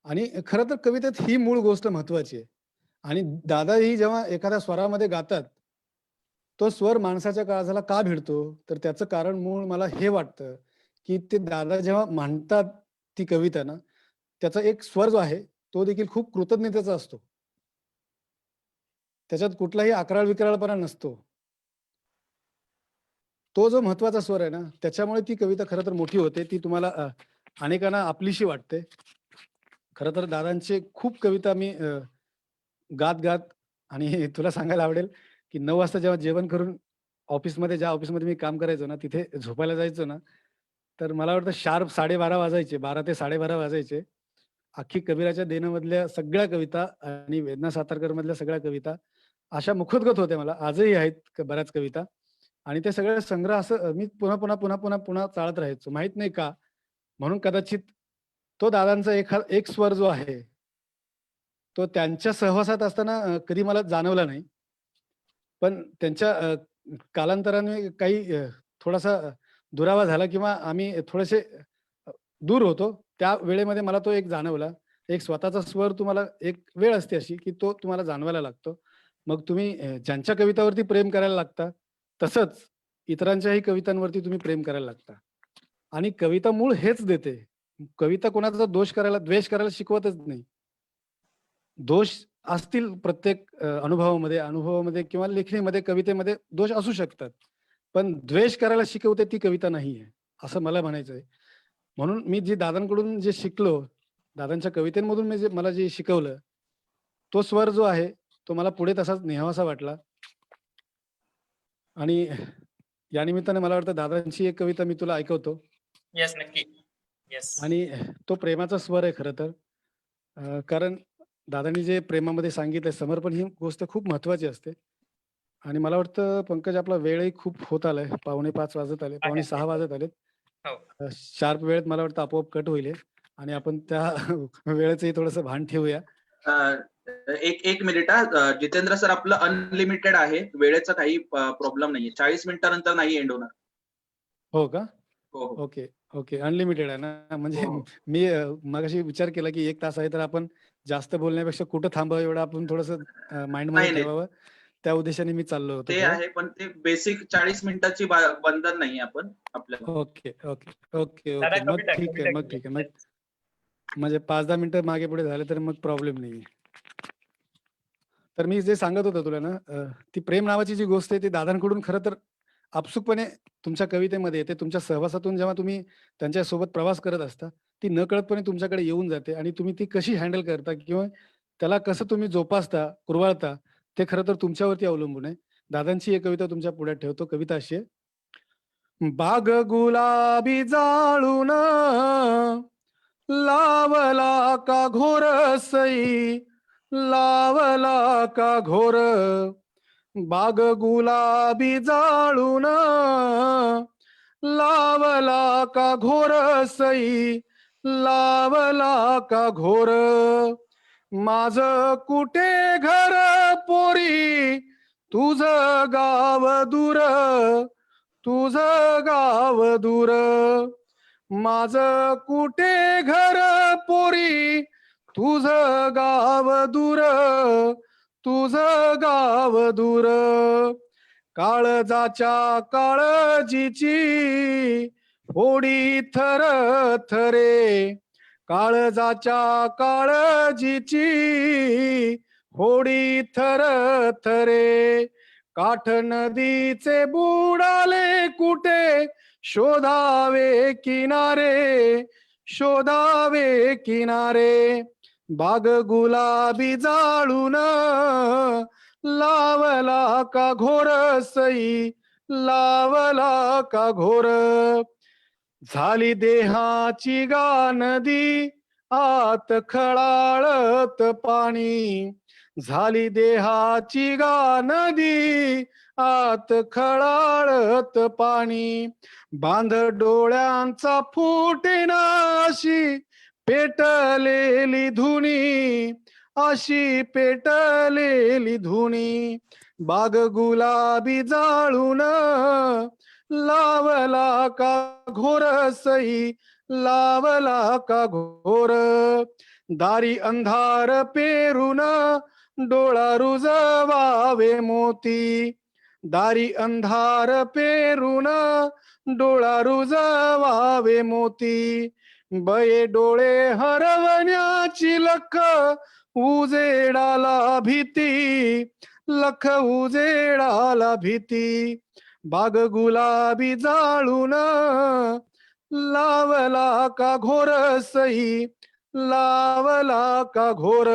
आणि खरं तर कवितेत ही मूळ गोष्ट महत्वाची आहे. आणि दादाही जेव्हा एखाद्या स्वरामध्ये गातात, तो स्वर माणसाच्या काळजाला का भिडतो, तर त्याचं कारण मूळ मला हे वाटतं की ते दादा जेव्हा म्हणतात ती कविता ना, त्याचा एक स्वर जो आहे तो देखील खूप कृतज्ञतेचा असतो. त्याच्यात कुठलाही अकराळ विक्राळपणा नसतो. तो जो महत्वाचा स्वर आहे ना, त्याच्यामुळे ती कविता खरं तर मोठी होते. ती तुम्हाला अनेकांना आपलीशी वाटते. खरं तर दादांचे खूप कविता मी गात आणि तुला सांगायला आवडेल की 9 वाजता जेव्हा जेवण करून ऑफिसमध्ये, ज्या ऑफिसमध्ये मी काम करायचो ना, तिथे झोपायला जायचो ना, तर मला वाटतं शार्प 12:30 वाजायचे. 12 ते 12:30 वाजायचे. अख्खी कबीराच्या देणमधल्या सगळ्या कविता आणि वेदना सातारकर मधल्या सगळ्या कविता अशा मुखोद्गत होत्या मला. आजही आहेत बऱ्याच कविता. आणि ते सगळे संग्रह असं मी पुन्हा चाळत राहायचो. माहित नाही का? म्हणून कदाचित तो दादांचा एक स्वर जो आहे, तो त्यांच्या सहवासात असताना कधी मला जाणवला नाही. पण त्यांच्या कालांतराने काही थोडासा दुरावा झाला किंवा आम्ही थोडेसे दूर होतो. त्या वेळेमध्ये मला तो एक जाणवला. एक स्वतःचा स्वर तुम्हाला एक वेळ असते अशी, की तो तुम्हाला जाणवायला लागतो. मग तुम्ही ज्यांच्या कवितावरती प्रेम करायला लागता, तसंच इतरांच्याही कवितांवरती तुम्ही प्रेम करायला लागता. आणि कविता मूळ हेच देते. कविता कोणाचा द्वेष करायला शिकवतच नाही. दोष असतील प्रत्येक अनुभवामध्ये किंवा लेखणीमध्ये, कवितेमध्ये दोष असू शकतात. पण द्वेष करायला शिकवते ती कविता नाहीये, असं मला म्हणायचंय. म्हणून मी जे दादांकडून जे शिकलो, दादांच्या कवितेमधून मी मला जे शिकवलं, तो स्वर जो आहे, तो मला पुढे तसाच न्यावासा वाटला. आणि या निमित्ताने मला वाटतं दादांची एक कविता मी तुला ऐकवतो. येस, नक्की. येस. आणि तो प्रेमाचा स्वर आहे खरं तर. कारण दादांनी जे प्रेमामध्ये सांगितलंय, समर्पण ही गोष्ट खूप महत्वाची असते. आणि मला वाटतं पंकज आपला वेळही खूप होत आलाय. 5:45 वाजत आले, 5:45 वाजत आलेत. हो. शार्प वेळेत मला वाटतं आपोआप कट होईल हे. आणि आपण त्या वेळेचंही थोडंसं भान ठेवूया. एक मिनिट हा. जितेंद्र सर, आपलं अनलिमिटेड आहे, वेळेचा काही प्रॉब्लेम नाहीये. 40 मिनिटानंतर नाही एंड होणार. हो का? हो हो ओके. अनलिमिटेड आहे ना? म्हणजे हो. मी मगाशी विचार केला की 1 तास आहे, तर आपण जास्त बोलण्यापेक्षा कुठं थांबावं एवढं आपण थोडंसं माइंडमध्ये नाही ठेवावं. त्या उद्देशाने मी चाललो होतो ते पुढे. आहे, पण ते बेसिक 40 मिनिटाची बंधन नाही आपण आपल्याला. ओके. दादा, मग कविता ठीक आहे. कविता मग म्हणजे 5-10 मिनिटं मागे पुढे झाले तर मग प्रॉब्लेम नाहीये. तर मी जे सांगत होतो तुला ना, ती प्रेम नावाची जी गोष्ट आहे ती दादांकडून खरं तर आपसुकपणे तुमच्या कवितेमध्ये येते. तुमच्या सहवासातून जेव्हा तुम्ही त्यांच्यासोबत प्रवास करत असता, ती नकळतपणे तुमच्याकडे येऊन जाते आणि तुम्ही ती कशी हँडल करता किंवा त्याला कसं तुम्ही जोपासता, कुरवाळता, ते खरं तर तुमच्यावरती अवलंबून आहे. दादांची एक कविता तुमच्या पुढ्यात ठेवतो. कविता अशी आहे. बाग गुलाबी जाळून लावला का घोर सई, लावला का घोर, बाग गुलाबी जाळून लावला का घोर सई, लावला का घोर, माझ कुठे घर पोरी, तुझ गाव दूर, तुझ गाव दूर, माझ कुठे घर पोरी, तुझ गाव दूर, तुझ गाव दूर. काळजाच्या काळजीची होडी थर थरे. काळजाच्या काळजीची होडी थर थरे. काठ नदीचे बुडाले कुठे, शोधावे किनारे, शोधावे किनारे. बाग गुलाबी जाळून लावला का घोर सई, लावला का घोर. झाली देहाची गा नदी, आत खळाळत पाणी. झाली देहाची गा नदी, आत खळाळत पाणी. बांध डोळ्यांचा फुटेना अशी पेटलेली धुनी, अशी पेटलेली धुनी. बाग गुलाबी जाळून लावला का घोर सई, लावला का घोर. दारी अंधार पेरून डोळा रुजवावे मोती. दारी अंधार पेरून डोळा रुजवावे मोती. बये डोळे हरवण्याची लख उजेडाला भीती, लख उजेडाला भीती. बाग गुलाबी जाळून लावला का घोर सई, लावला का घोर.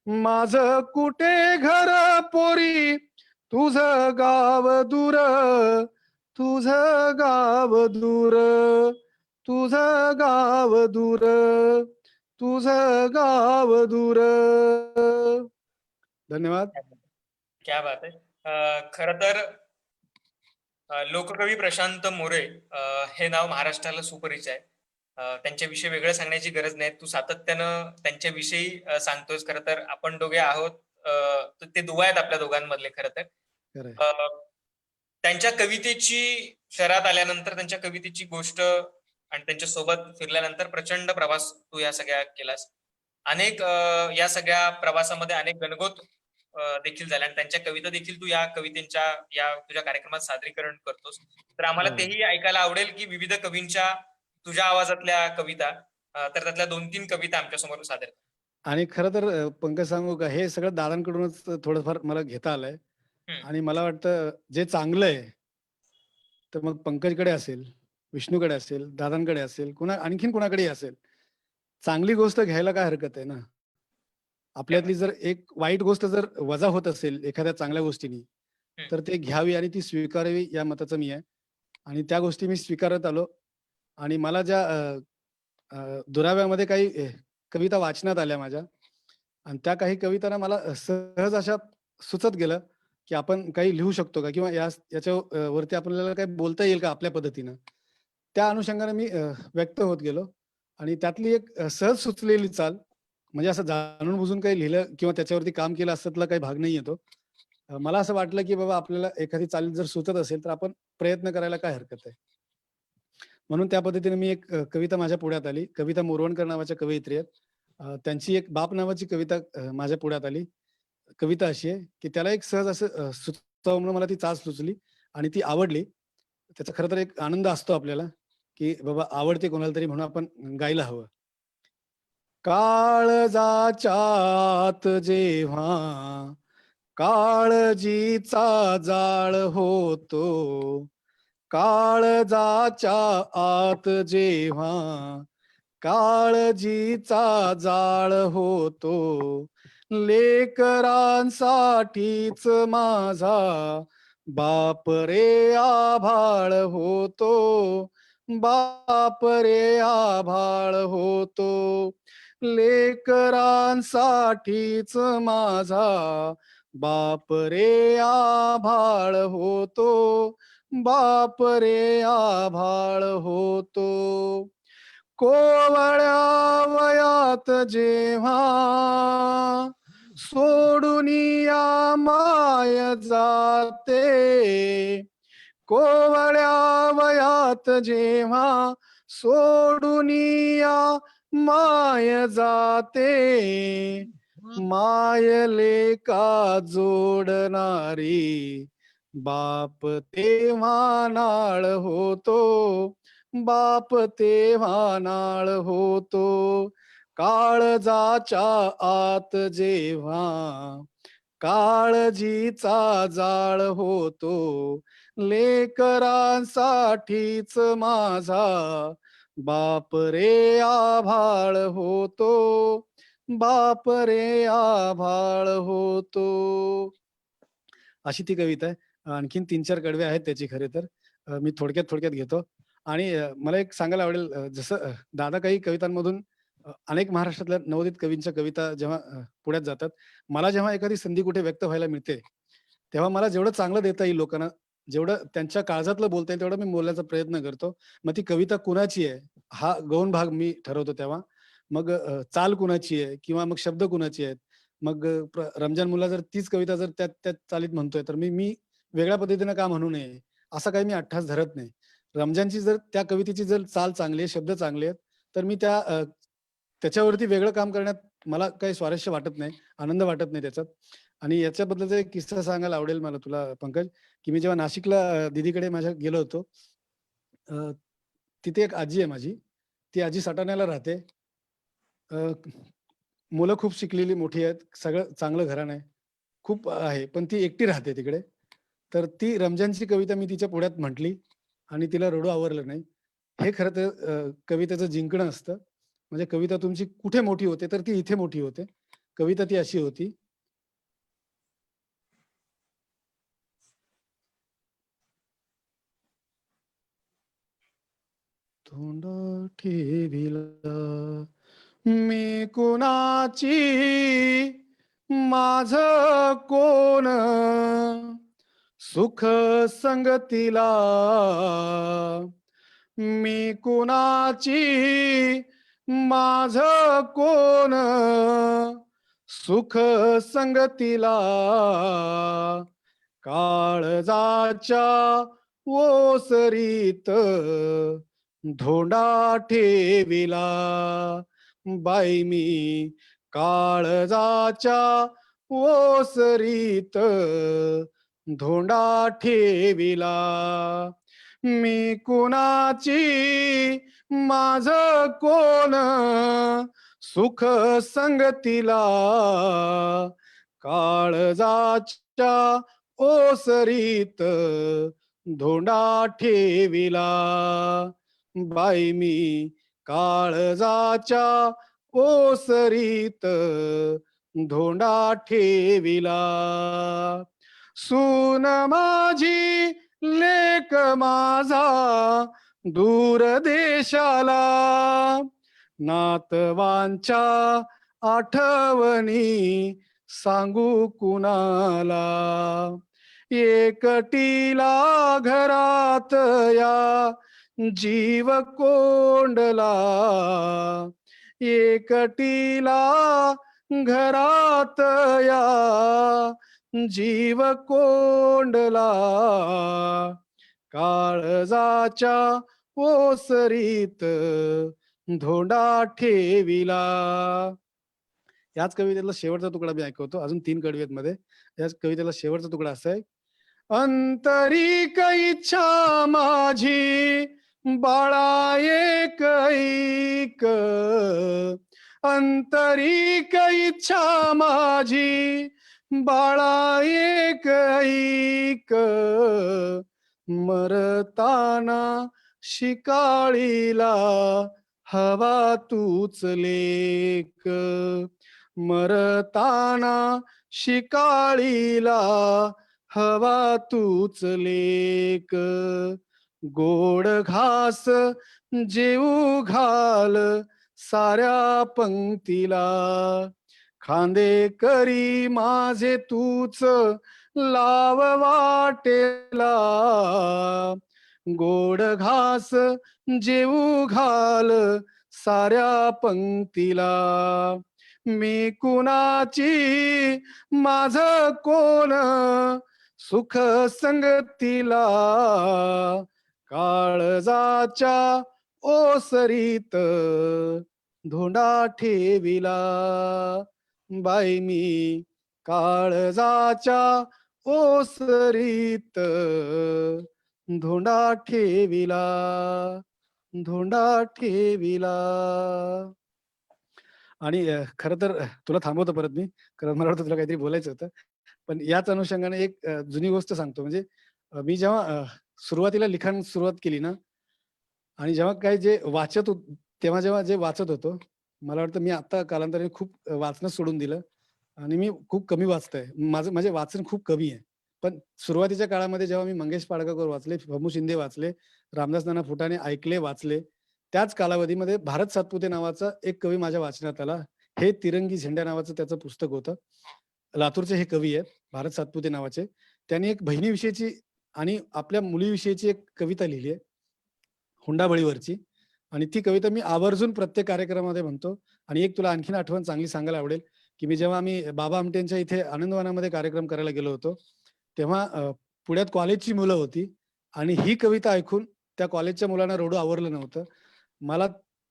माझ कुठे घर पोरी, तुझ गाव दूर, तुझ गाव दूर, तुझ गाव दूर, तुझ गाव दूर. धन्यवाद. क्या बात आहे. खर तर लोककवी प्रशांत मोरे हे नाव महाराष्ट्राला सुपरिचित आहे. त्यांच्याविषयी वेगळं सांगण्याची गरज नाही. तू सातत्यानं त्यांच्याविषयी सांगतोस. खरं तर आपण दोघे आहोत, ते दुवा आहेत आपल्या दोघांमधले. खरं तर त्यांच्या कवितेची शहरात आल्यानंतर, त्यांच्या कवितेची गोष्ट आणि त्यांच्या सोबत फिरल्यानंतर प्रचंड प्रवास तू या सगळ्या केलास. अनेक या सगळ्या प्रवासामध्ये अनेक गणगोत देखील झाल्या आणि त्यांच्या कविता देखील तू या कवितेच्या या तुझ्या कार्यक्रमात सादरीकरण करतोस. तर आम्हाला तेही ऐकायला आवडेल की विविध कवींच्या तुझ्या आवाजातल्या कविता. तर त्यातल्या 2-3 कविता आमच्या समोर सादर. आणि खरं तर पंकज सांगू का, हे सगळं दादांकडूनच थोडंफार मला घेता आलंय. आणि मला वाटतं जे चांगलं आहे तर मग पंकजकडे असेल, विष्णूकडे असेल, दादांकडे असेल, आणखीन कुणाकडेही असेल. चांगली गोष्ट घ्यायला काय हरकत आहे ना. आपल्यातली जर एक वाईट गोष्ट जर वजा होत असेल एखाद्या चांगल्या गोष्टीनी, तर ते घ्यावी आणि ती स्वीकारावी या मताचं मी आहे. आणि त्या गोष्टी मी स्वीकारत आलो. आणि मला ज्या दुराव्यामध्ये काही कविता वाचण्यात आल्या माझ्या, आणि त्या काही कवितांना मला सहज अशा सुचत गेलं की आपण काही लिहू शकतो का, किंवा याच्या वरती आपल्याला काही बोलता येईल का आपल्या पद्धतीनं. त्या अनुषंगाने मी व्यक्त होत गेलो. आणि त्यातली एक सहज सुचलेली चाल, म्हणजे असं जाणून बुजून काही लिहिलं किंवा त्याच्यावरती काम केलं असतला काही भाग नाही येतो. मला असं वाटलं की बाबा आपल्याला एखादी चाल जर सुचत असेल तर आपण प्रयत्न करायला काय हरकत आहे. म्हणून त्या पद्धतीने मी एक कविता माझ्या पुढ्यात आली. कविता मोरवणकर नावाच्या कवयित्री आहेत. त्यांची एक बाप नावाची कविता माझ्या पुढ्यात आली. कविता अशी आहे की त्याला एक सहज असं सुचावं म्हणून मला ती चाल सुचली आणि ती आवडली. त्याचा खरं तर एक आनंद असतो आपल्याला की बाबा आवडते कोणाला तरी म्हणून आपण गायला हवं. काळजाच्या आत जेव्हा काळजीचा जाळ होतो, काळजाच्या आत जेव्हा काळजीचा जाळ होतो, लेकरांसाठीच माझा बाप रे आभाळ होतो, बाप रे आभाळ होतो. लेकरांसाठीच माझा बाप रे आभाळ होतो, बाप रे आभाळ होतो. कोवळ्या वयात जेव्हा सोडून या माय जाते, कोवळ्या वयात जेव्हा सोडून या माय जाते, मायले का जोडणारी बाप तेव्हा नाळ होतो, बाप तेव्हा नाळ होतो. काळजाच्या आत जेव्हा काळजीचा जाळ होतो, लेकरांसाठीच माझा बाप रे आभाळ होतो, बाप रे आभाळ होतो. अशी ती कविता आहे. आणखीन 3-4 कडवे आहेत त्याची खरे तर. मी थोडक्यात घेतो आणि मला एक सांगायला आवडेल जसं दादा काही कवितांमधून अनेक महाराष्ट्रातल्या नवोदित कवींच्या कविता जेव्हा पुढ्यात जातात, मला जेव्हा एखादी संधी कुठे व्यक्त व्हायला मिळते, तेव्हा मला जेवढं चांगलं देता येईल लोकांना, जेवढं त्यांच्या काळजातलं बोलता येईल तेवढं मी बोलण्याचा प्रयत्न करतो. मग ती कविता कुणाची आहे, हा गौण भाग मी ठरवतो तेव्हा. मग चाल कुणाची आहे किंवा मग शब्द कुणाचे आहेत. मग रमजान मुल्ला जर तीच कविता जर त्याच चालीत म्हणतोय, तर मी मी वेगळ्या पद्धतीनं का म्हणू नये? असा काही मी अट्टास धरत नाही. रमजानची जर त्या कवितेची जर चाल चांगली आहे, शब्द चांगले आहेत, तर मी त्याच्यावरती वेगळं काम करण्यात मला काही स्वारस्य वाटत नाही, आनंद वाटत नाही त्याच्यात. आणि याच्याबद्दलचा एक किस्सा सांगायला आवडेल मला तुला पंकज, की मी जेव्हा नाशिकला दीदीकडे माझ्या गेलो होतो, अ, तिथे एक आजी आहे माझी. ती आजी सटाण्याला राहते. अ, मुलं खूप शिकलेली मोठी आहेत. सगळं चांगलं घराणं आहे. खूप आहे. पण ती एकटी राहते तिकडे. तर ती रमजानची कविता मी तिच्या पुढ्यात म्हटली आणि तिला रडू आवरलं नाही. हे खरं तर कवितेचं जिंकणं असतं. म्हणजे कविता तुमची कुठे मोठी होते, तर ती इथे मोठी होते. कविता ती अशी होती. तोंड ठेविला मी कुणाची, माझ कोण सुख संगतीला, मी कुणाची, माझ कोण सुख संगतीला, काळजाच्या ओसरीत धोंडा ठेविला, बाई मी काळजाच्या ओसरीत धोंडा ठेविला, मी कुणाची, माझ कोण सुख संगतीला, काळजाच्या ओसरीत धोंडा ठेविला, बाई मी काळजाच्या ओसरीत धोंडा ठेविला. सून माझी, लेक माझा दूर देशाला, नातवांच्या आठवणी सांगू कुणाला, एकटीला घरात या जीव कोंडला, एकटीला घरात या जीव कोंडला, काळजाच्या ओसरीत धोंडा ठेविला. याच कवितेतला शेवटचा तुकडा मी ऐकवतो. अजून 3 कडवे आहेत मध्ये. याच कवितेला शेवटचा तुकडा असा आहे. अंतरिक इच्छा माझी बाळा एक ऐक, आंतरिक इच्छा माझी बाळा एक ऐक, मरताना शिकाळीला हवा तूच लेक, मरताना शिकाळीला हवा तूच लेक, गोड घास जेऊ घाल साऱ्या पंक्तीला, खांदे करी माझे तूच लाव वाटेला, गोड घास जेऊ घाल साऱ्या पंक्तीला, मी कुणाची, माझ कोण सुख संगतीला, काळजाच्या ओसरीत धोंडा ठेविला. बाई मी काळजाच्या ओसरीत धोंडा ठेविला, धोंडा ठेविला. आणि खरं तर तुला थांबवतो परत मी, कारण मला वाटतं तुला काहीतरी बोलायचं होतं. पण याच अनुषंगाने एक जुनी गोष्ट सांगतो. म्हणजे मी जेव्हा सुरुवातीला लिखाण सुरुवात केली ना, आणि जेव्हा काय जे वाचत होत तेव्हा जेव्हा जे वाचत होतो, मला वाटतं मी आता कालांतराने खूप वाचणं सोडून दिलं आणि मी खूप कमी वाचतोय. माझे वाचन खूप कमी आहे. पण सुरुवातीच्या काळामध्ये जेव्हा मी मंगेश पाडगावकर वाचले, फमू शिंदे वाचले, रामदास नाना फुटाणे ऐकले, वाचले. त्याच कालावधीमध्ये भारत सातपुते नावाचा एक कवी माझ्या वाचनात आला. हे तिरंगी झेंडा नावाचं त्याचं पुस्तक होतं. लातूरचे हे कवी आहेत, भारत सातपुते नावाचे. त्यांनी एक बहिणीविषयीची आणि आपल्या मुलीविषयीची एक कविता लिहिली आहे, हुंडाबळीवरची. आणि ती कविता मी आवर्जून प्रत्येक कार्यक्रमामध्ये म्हणतो. आणि एक तुला आणखीन आठवण चांगली सांगायला आवडेल, की मी जेव्हा आम्ही बाबा आमटेंच्या इथे आनंदवनामध्ये कार्यक्रम करायला गेलो होतो, तेव्हा पुण्यात कॉलेजची मुलं होती आणि ही कविता ऐकून त्या कॉलेजच्या मुलांना रडू आवरलं नव्हतं. मला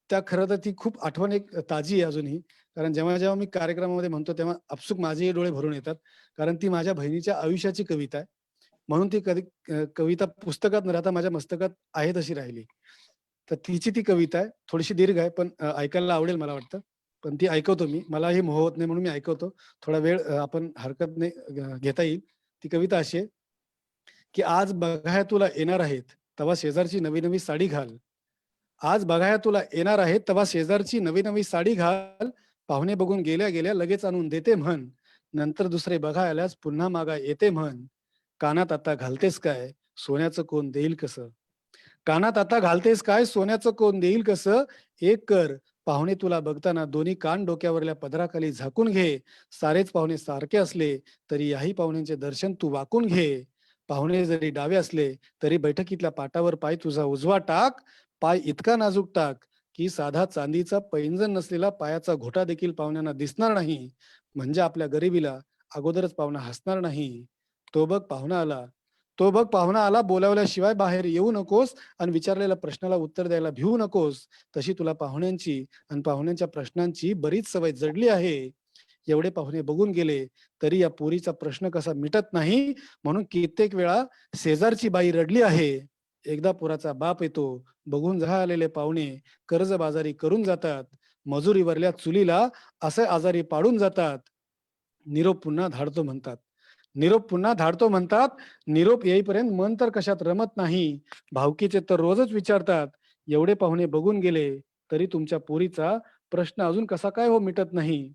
त्या खरं तर ती खूप आठवण एक ताजी आहे अजूनही. कारण जेव्हा-जेव्हा मी कार्यक्रमामध्ये म्हणतो, तेव्हा आपसूक माझेही डोळे भरून येतात. कारण ती माझ्या बहिणीच्या आयुष्याची कविता आहे. म्हणून ती कधी कविता पुस्तकात न राहता माझ्या मस्तकात आहे तशी राहिली. तर तिची ती कविता आहे. थोडीशी दीर्घ आहे, पण ऐकायला आवडेल मला वाटतं. पण ती ऐकवतो मी. मलाही मोह होत नाही म्हणून मी ऐकवतो. थोडा वेळ आपण हरकत नाही घेता येईल. ती कविता अशी आहे, की आज बघाया तुला येणार आहेत, तेव्हा शेजारची नवी-नवी साडी घाल. आज बघाया तुला येणार आहेत, तेव्हा शेजारची नवी-नवी साडी घाल. पाहुणे बघून गेल्या-गेल्या लगेच आणून देते म्हण. नंतर दुसरे बघाय आल्यास पुन्हा मागा येते म्हण. कानात आता घालतेस काय, सोन्याचं कोण देईल कसं? कानात आता घालतेस काय, सोन्याचं कोण देईल कसं? एक कर, पाहुणे तुला बघताना दोन्ही कान डोक्यावरल्या पदराखाली झाकून घे. सारेच पाहुणे सारखे असले तरी याही पाहुण्यांचे दर्शन तू वाकून घे. पाहुणे जरी डावे असले तरी बैठकीतल्या पाटावर पाय तुझा उजवा टाक. पाय इतका नाजूक टाक की साधा चांदीचा पैंजण नसलेला पायाचा घोटा देखील पाहुण्यांना दिसणार नाही. म्हणजे आपल्या गरिबीला अगोदरच पाहुणा हसणार नाही. तो बघ पाहुणा आला, तो बघ पाहुणा आला, बोलावल्याशिवाय बाहेर येऊ नकोस आणि विचारलेल्या प्रश्नाला उत्तर द्यायला भिवू नकोस. तशी तुला पाहुण्यांची आणि पाहुण्यांच्या प्रश्नांची बरीच सवय जडली आहे. एवढे पाहुणे बघून गेले तरी या पोरीचा प्रश्न कसा मिटत नाही, म्हणून कित्येक वेळा शेजारची बाई रडली आहे. एकदा पोराचा बाप येतो, बघून आलेले पाहुणे कर्जबाजारी करून जातात. मजुरीवरल्या चुलीला असे आजारी पाडून जातात. निरोप पुन्हा धाडतो म्हणतात. निरोप पुन्हा धाडतो म्हणतात. निरोप येईपर्यंत मन तर कशात रमत नाही. भावकीचे तर रोजच विचारतात. एवढे पाहुणे बघून गेले तरी तुमच्या पोरीचा प्रश्न अजून कसा काय हो मिटत नाही.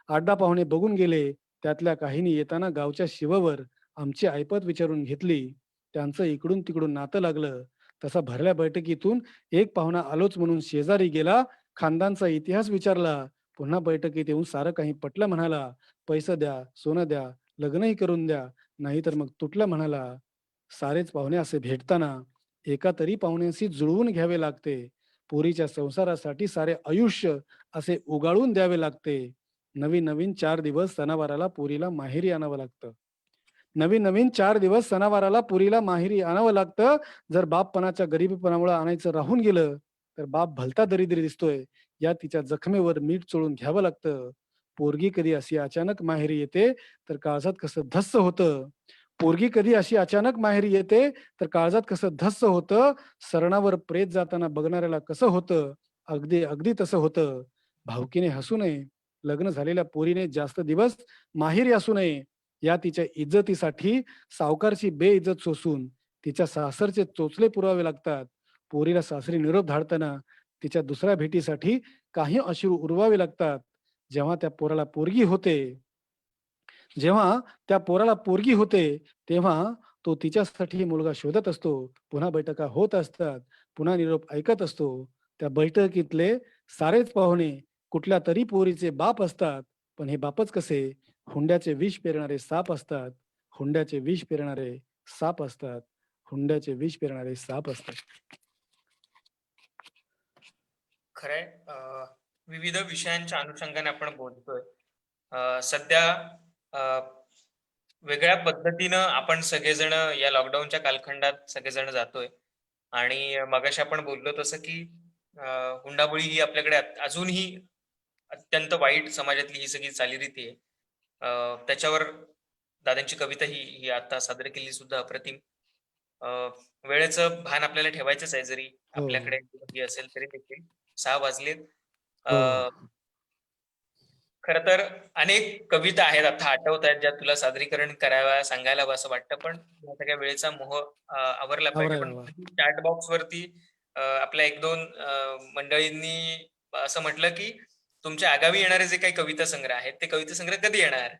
8-10 पाहुणे बघून गेले, त्यातल्या काहींनी येताना गावच्या शिववर आमची ऐपत विचारून घेतली. त्यांचं इकडून तिकडून नातं लागलं. तसा भरल्या बैठकीतून एक पाहुणा आलोच म्हणून शेजारी गेला. खानदानचा इतिहास विचारला. पुन्हा बैठकीत येऊन सारं काही पटलं म्हणाला. पैसे द्या, सोनं द्या, लग्नही करून द्या, नाहीतर मग तुटलं म्हणाला. सारेच पाहुणे असे भेटताना एका तरी पाहुण्यांशी जुळवून घ्यावे लागते. पोरीच्या संसारासाठी सारे आयुष्य असे उगाळून द्यावे लागते. नवीन नवीन 4 दिवस सणावाराला पोरीला माहेरी आणावं लागतं. नवीन नवीन 4 दिवस सणावाराला पोरीला माहेरी आणावं लागतं. जर बापपणाच्या गरिबीपणामुळे आणायचं राहून गेलं तर बाप भलता दरिद्री दिसतोय या तिच्या जखमेवर मीठ चोळून घ्यावं लागतं. पोरगी कधी अशी अचानक माहेरी येते तर काळजात कसं धस्स होतं. पोरगी कधी अशी अचानक माहेरी येते तर काळजात कसं धस्स होतं. सरणावर प्रेत जाताना बघणाऱ्याला कसं होतं. अगदी अगदी तसं होतं. भावकीने हसू नये. लग्न झालेल्या पोरीने जास्त दिवस माहेरी असू नये. या तिच्या इज्जतीसाठी सावकारची बेइज्जत सोसून तिच्या सासरचे चोचले पुरावे लागतात. पोरीला सासरी निरोप धाडताना तिच्या दुसऱ्या भेटीसाठी काही अश्रू उरवावे लागतात. जेव्हा त्या पोराला पोरगी होते, जेव्हा त्या पोराला पोरगी होते, तेव्हा तो तिच्यासाठी मुलगा शोधत असतो. पुन्हा बैठका होत असतात. पुन्हा निरोप ऐकत असतो. त्या बैठकीतले सारेच पाहुणे कुठल्या तरी पोरीचे बाप असतात. पण हे बापच कसे? हुंड्याचे विष पेरणारे साप असतात. हुंड्याचे विष पेरणारे साप असतात. हुंड्याचे विष पेरणारे साप असतात. खरंय. विविध विषयांच्या अनुषंगाने आपण बोलतोय. सध्या अ, वेगळ्या पद्धतीनं आपण सगळेजण या लॉकडाऊनच्या कालखंडात सगळेजण जातोय. आणि मगाशी आपण बोललो तसं की हुंडाबळी ही आपल्याकडे अजूनही अत्यंत वाईट समाजातली ही सगळी चालीरीती आहे. त्याच्यावर दादांची कविता ही ही आता सादर केली सुद्धा अप्रतिम. अ, वेळेचं भान आपल्याला ठेवायचंच आहे, जरी हो आपल्याकडे हे असेल तरी देखील. 6 वाजलेत. हो खरं तर अनेक कविता आहेत आता आठवत आहेत, ज्या तुला सादरीकरण कराव्या सांगायला हवं असं वाटतं, पण या सगळ्या वेळेचा मोह आवरला पाहिजे. आवरायला पण हवा. चॅट बॉक्स वरती आपल्या 1-2 मंडळींनी असं म्हटलं, की तुमच्या आगामी येणारे जे काही कविता संग्रह आहेत, ते कविता संग्रह कधी येणार?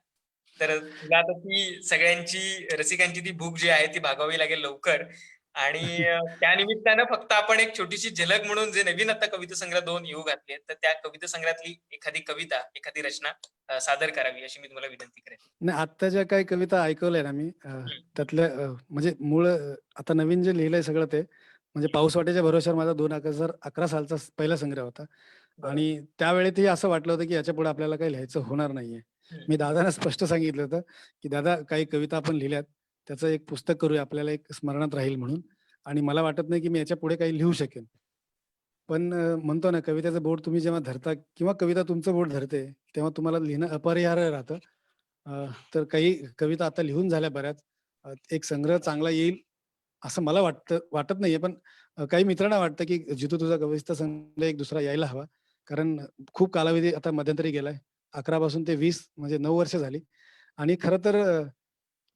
तर तुला आता ती सगळ्यांची रसिकांची ती भूक जी आहे ती भागवावी लागेल लवकर. आणि त्या निमित्तानं फक्त आपण एक छोटीशी झलक म्हणून जे नवीन आता कविता संग्रह 2 येऊ घातले, तर त्या कविता संग्रहातली एखादी कविता, एखादी रचना सादर करावी अशी मी तुम्हाला विनंती करेन. नाही, आत्ता ज्या काही कविता ऐकवल्या ना मी, त्यातल्या म्हणजे मूळ आता नवीन जे लिहिलंय सगळं ते म्हणजे पाऊस वाटेच्या भरोश्यावर माझा 2011 सालचा पहिला संग्रह होता. बरोबर. आणि त्यावेळेतही असं वाटलं होतं की याच्यापुढे आपल्याला काही लिहायचं होणार नाहीये. हम्म. मी दादांना स्पष्ट सांगितलं होतं की दादा, काही कविता आपण लिहिल्यात, त्याचं एक पुस्तक करूया, आपल्याला एक स्मरणात राहील म्हणून. आणि मला वाटत नाही की मी याच्या पुढे काही लिहू शकेन. पण म्हणतो ना, कवितेचं बोट तुम्ही जेव्हा धरता किंवा कविता तुमचं बोट धरते, तेव्हा तुम्हाला लिहिणं अपरिहार्य राहतं. तर काही कविता आता लिहून झाल्या बऱ्याच. एक संग्रह चांगला येईल असं मला वाटत नाहीये. पण काही मित्रांना वाटतं की जितू तुझा कविता संग्रह एक दुसरा यायला हवा. कारण खूप कालावधी आता मध्यंतरी गेलाय. 11 पासून ते 20 म्हणजे 9 वर्ष झाली. आणि खरं तर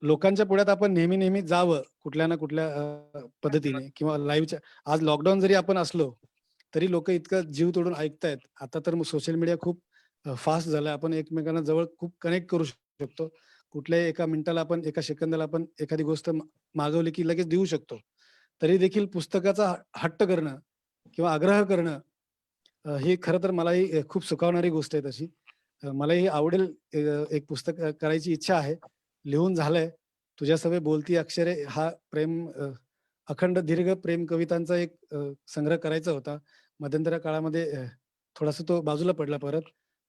लोकांच्या पुढ्यात आपण नेहमी जावं कुठल्या ना कुठल्या पद्धतीने किंवा लाईव्हच्या. आज लॉकडाऊन जरी आपण असलो, तरी लोक इतकं जीव तोडून ऐकतायत. आता तर सोशल मीडिया खूप फास्ट झालाय. आपण एकमेकांना जवळ खूप कनेक्ट करू शकतो. कुठल्याही एका मिनिटाला आपण, एका सेकंदाला आपण एखादी गोष्ट मागवली की लगेच देऊ शकतो. तरी देखील पुस्तकाचा हट्ट करणं किंवा आग्रह करणं, ही खरं तर मलाही खूप सुखावणारी गोष्ट आहे तशी. मलाही आवडेल. एक पुस्तक करायची इच्छा आहे. लिहून झालंय. तुझ्या सवय बोलती अक्षरे हा अखंड दीर्घ प्रेम कवितांचा एक संग्रह करायचा होता. मध्यंतरी काळामध्ये थोडासा तो बाजूला पडला परत.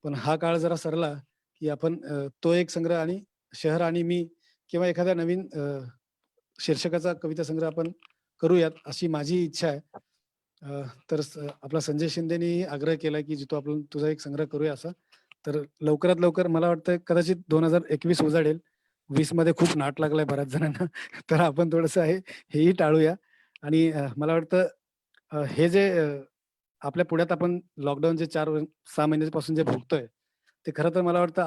पण हा काळ जरा सरला, की आपण तो एक संग्रह आणि शहर आणि मी किंवा एखाद्या नवीन शीर्षकाचा कविता संग्रह आपण करूयात, अशी माझी इच्छा आहे. तर आपला संजय शिंदेनी आग्रह केला की जितो आपण तुझा एक संग्रह करूया असा. तर लवकरात लवकर मला वाटतं कदाचित 2021 उजाडेल. 20 मध्ये खूप नाट लागलाय बऱ्याच जणांना. तर आपण थोडंसं हेही टाळूया. आणि मला वाटतं हे जे आपल्या पुढ्यात आपण लॉकडाऊनचे 4-6 महिन्यापासून जे भोगतोय, ते खरं तर मला वाटतं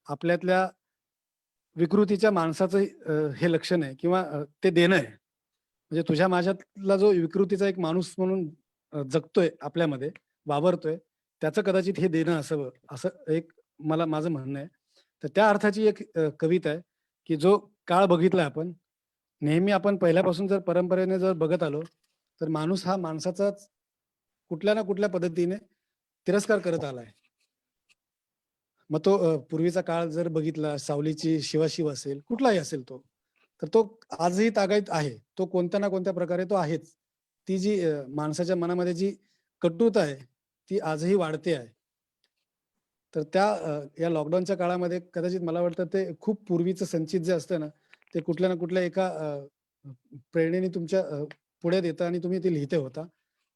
आपल्यातल्या विकृतीच्या माणसाचं हे लक्षण आहे किंवा ते देणं आहे. म्हणजे तुझ्या माझ्यातला जो विकृतीचा एक माणूस म्हणून जगतोय आपल्यामध्ये, वावरतोय, त्याचं कदाचित हे देणं असावं, असं एक माझं म्हणणं आहे. तर त्या अर्थाची एक कविता आहे, की जो काळ बघितलाय आपण, नेहमी आपण पहिल्यापासून जर परंपरेने जर बघत आलो, तर माणूस हा माणसाचाच कुठल्या ना कुठल्या पद्धतीने तिरस्कार करत आलाय. मग तो पूर्वीचा काळ जर बघितला, सावलीची शिवाशिव असेल, कुठलाही असेल तो, तर तो आजही तागायत आहे. तो कोणत्या ना कोणत्या प्रकारे तो आहेच. ती जी माणसाच्या मनामध्ये जी कटुता आहे, ती आजही वाढते आहे. तर त्या या लॉकडाऊनच्या काळामध्ये कदाचित मला वाटतं ते खूप पूर्वीचं संचित जे असतं ना, ते कुठल्या ना कुठल्या एका प्रेरणेने तुमच्या पुढ्यात येतं आणि तुम्ही ते लिहिते होता.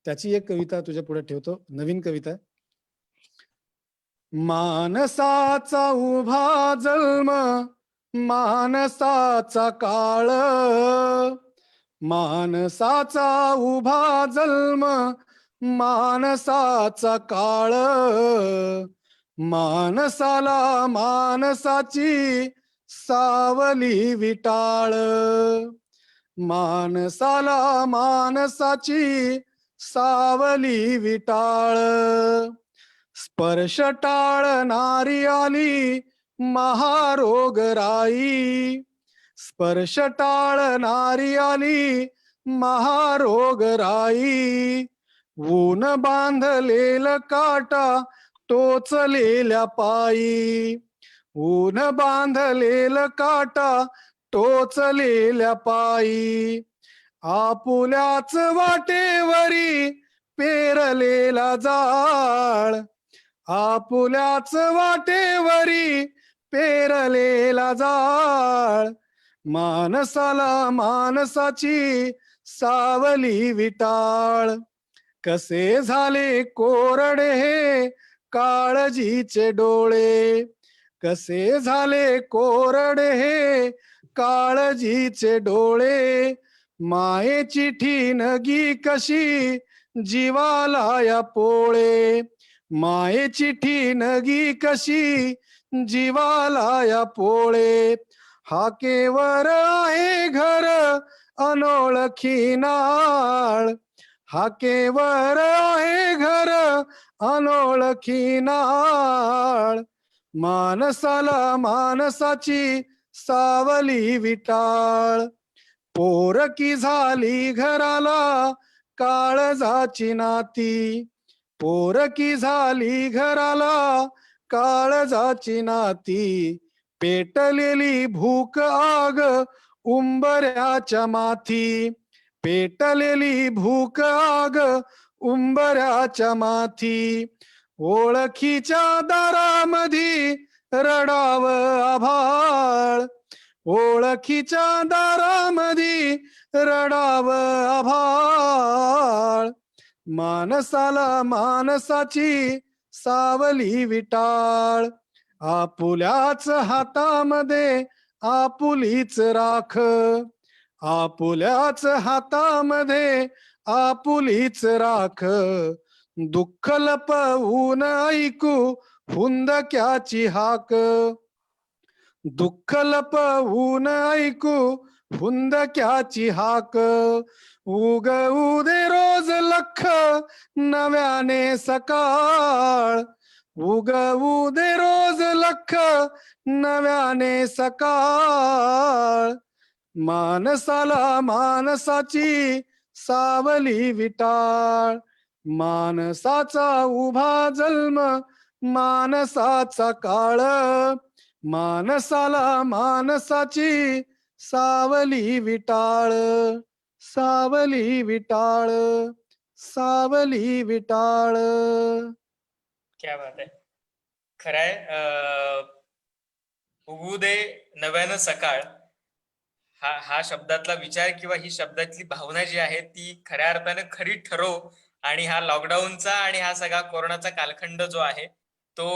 त्याची एक कविता तुझ्या पुढे ठेवतो. नवीन कविता आहे. मानसाचा उभा जन्म, मानसाचा काळ, मानसाचा उभा जन्म, मानसाचा काळ, मानसाला मानसाची सावली विटाळ, मानसाला मानसाची सावली विटाळ, स्पर्श टाळणारी आली महारोगराई, स्पर्श टाळणारी आली महारोगराई, ऊन बांधलेल काटा टोचलेल्या पायी, ऊन बांधलेल काटा टोचलेल्या पायी, आपुल्याच वाटेवरी पेरलेला जाळ, आपुल्याच वाटेवरी पेरलेला जाळ, मानसाला मानसाची सावली विटाळ, कसे झाले कोरडे हे काळजीचे डोळे, कसे झाले कोरडे हे काळजीचे डोळे. मायेची ठिणगी कशी जीवाला या पोळे, मायेची ठिणगी कशी जीवाला या पोळे. हाकेवर आहे घर अनोळखी नाळ, हाकेवर आहे घर अनोळखी नाळ. मानसाला मानसाची सावली विटाळ, पोरकी झाली घराला काळजाची नाती, पोरकी झाली घराला काळजाची नाती. पेटलेली भूक आग उंबऱ्याच्या माथी, पेटलेली भूक आग उंबऱ्याच्या माथी. ओळखीच्या दारामधी रडाव आभाळ, ओळखीच्या दारामधी रडाव आभाळ. मानसाला मानसाची सावली विटाळ, आपुल्याच हातामध्ये आपुलीच राख, आपुल्याच हातामध्ये आपुलीच राख. दुःख लपवून ऐकू हुंदक्याची हाक, दुःख लपवून ऐकू हुंदक्याची हाक. उगवू दे रोज लख नव्याने सकाळ, उगवू दे रोज लख नव्याने सकाळ. मानसाला मानसाची सावली विटाळ, मानसाचा उभा जन्म मानसाचा काळ. मानसाला मानसाची सावली विटाळ, सावली विटाळ, सावली विटाळ. क्या बात आहे. खरंय. उगवू दे नव्यानं सकाळ, हा शब्दातला विचार किंवा ही शब्दातली भावना जी आहे ती खऱ्या अर्थानं खरी ठरो. आणि हा लॉकडाऊनचा आणि हा सगळा कोरोनाचा कालखंड जो आहे तो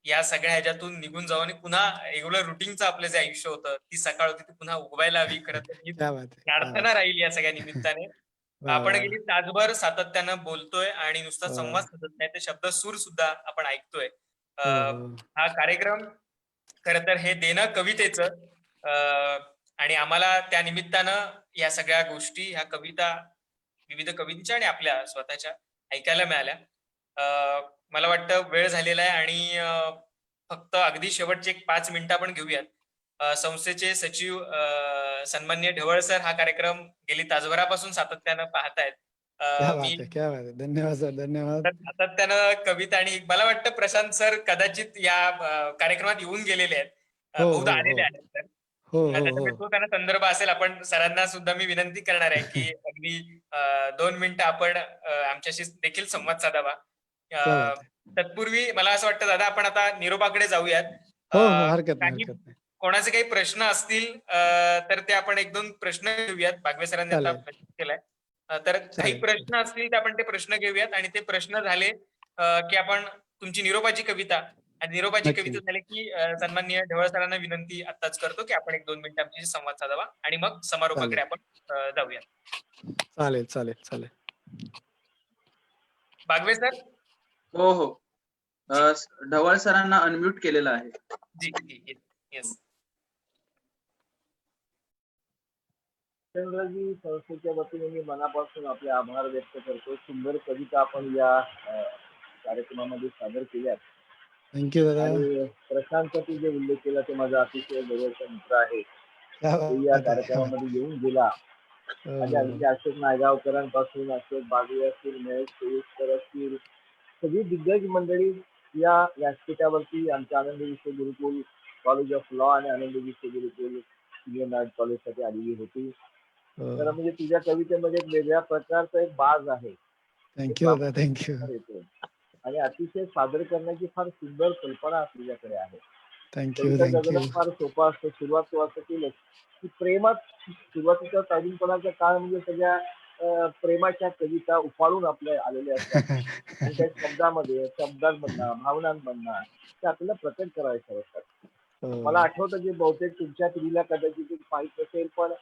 या सगळ्या ह्याच्यातून निघून जाऊ आणि पुन्हा रेग्युलर रुटीनचं आपलं जे आयुष्य होतं, ती सकाळ होती ती पुन्हा उगवायला हवी. खरं तर ही क्या बात आहे, क्या बात प्रार्थना राहील या सगळ्या निमित्ताने. वा, आपण वा. गेली तासभर सातत्यानं बोलतोय आणि नुसता हो. संवाद साधत नाही, ते शब्द सूर सुद्धा आपण ऐकतोय. हो, हो. हा कार्यक्रम खरं तर हे देणं कवितेचं, आणि आम्हाला त्या निमित्तानं या सगळ्या गोष्टी, ह्या कविता, विविध कवींच्या आणि आपल्या स्वतःच्या ऐकायला मिळाल्या. मला वाटतं वेळ झालेला आहे आणि फक्त अगदी शेवटचे एक 5 मिनिटं आपण घेऊयात. संस्थेचे सचिव सन्माननीय ढवळ सर हा कार्यक्रम गेली तासभरापासून सातत्यानं पाहतायत. क्या मी बात है, क्या बात है. धन्यवाद सर, धन्यवाद. तर सातत्यानं कविता आणि मला वाटतं प्रशांत सर कदाचित या कार्यक्रमात येऊन गेलेले आहेत, हो, बहुधा हो, आलेले हो. आहेत तर. हो, हो, त्याच्यामुळे हो. तो त्यांना संदर्भ असेल. आपण सरांना सुद्धा मी विनंती करणार आहे की अगदी 2 मिनिटं आपण आमच्याशी देखील संवाद साधावा. क्या बात है. तत्पूर्वी मला असं वाटतं दादा आपण आता निरोपाकडे जाऊयात. हो, हो. हरकत नाही, काही हरकत नाही. कोणाचे काही प्रश्न असतील तर ते आपण 1-2 प्रश्न घेऊयात. बागवे सरांनी आता चालेल. प्रश्न केलाय. तर काही चालेल. प्रश्न असतील तर आपण ते प्रश्न घेऊयात आणि ते प्रश्न झाले की आपण तुमची निरोपाची कविता, आणि निरोपाची नक्की. कविता झाली की सन्माननीय ढवळ सरांना विनंती आत्ताच करतो की आपण 1-2 मिनिटं आमच्याशी संवाद साधावा आणि मग समारोपाकडे चालेल. आपण जाऊया. चालेल, चालेल, चालेल. बागवे सर. हो हो. ढवळ सरांना अनम्यूट केलेलं आहे. जी जी येस. चंद्रजी संस्थेच्या वतीने मी मनापासून आपले आभार व्यक्त करतो. सुंदर कविता आपण या कार्यक्रमामध्ये सादर केल्यात. थँक्यू दादा. आणि प्रशांतची जे उल्लेख केला ते माझा अतिशय जवळचा मित्र आहे. क्या तो या बात है, क्या बात कार्यक्रमामध्ये येऊन गेला. है. आणि अगदी अशोक नायगावकरांपासून अशोक बागवे असतील, महेश सोयीस्कर असतील, सगळी दिग्गज मंडळी या व्यासपीठावरती आमच्या आनंद विश्व गुरुकुल कॉलेज ऑफ लॉ आणि आनंद विश्व गुरुकुल सिनियर नाईट कॉलेजसाठी आलेली होती. तर म्हणजे तुझ्या कवितेमध्ये एक वेगळ्या प्रकारचा एक बाज आहे. थँक्यू दादा, थँक्यू. येतो आणि अतिशय सादर करण्याची फार सुंदर कल्पना तुझ्याकडे आहे. थँक्यू, कविता थँक्यू. जगणं फार सोपं असतं. सुरुवात तू असं केलं की प्रेमात सुरुवातीचा तारुणपणाचा काळ म्हणजे सगळ्या प्रेमाच्या कविता उफाळून आपल्या आलेल्या असतात आणि त्या शब्दांमधनं भावनांमधनं ते आपल्याला प्रकट करायच्या असतात. मला आठवतं की बहुतेक तुमच्या पिढीला कदाचित ते माहीत नसेल, पण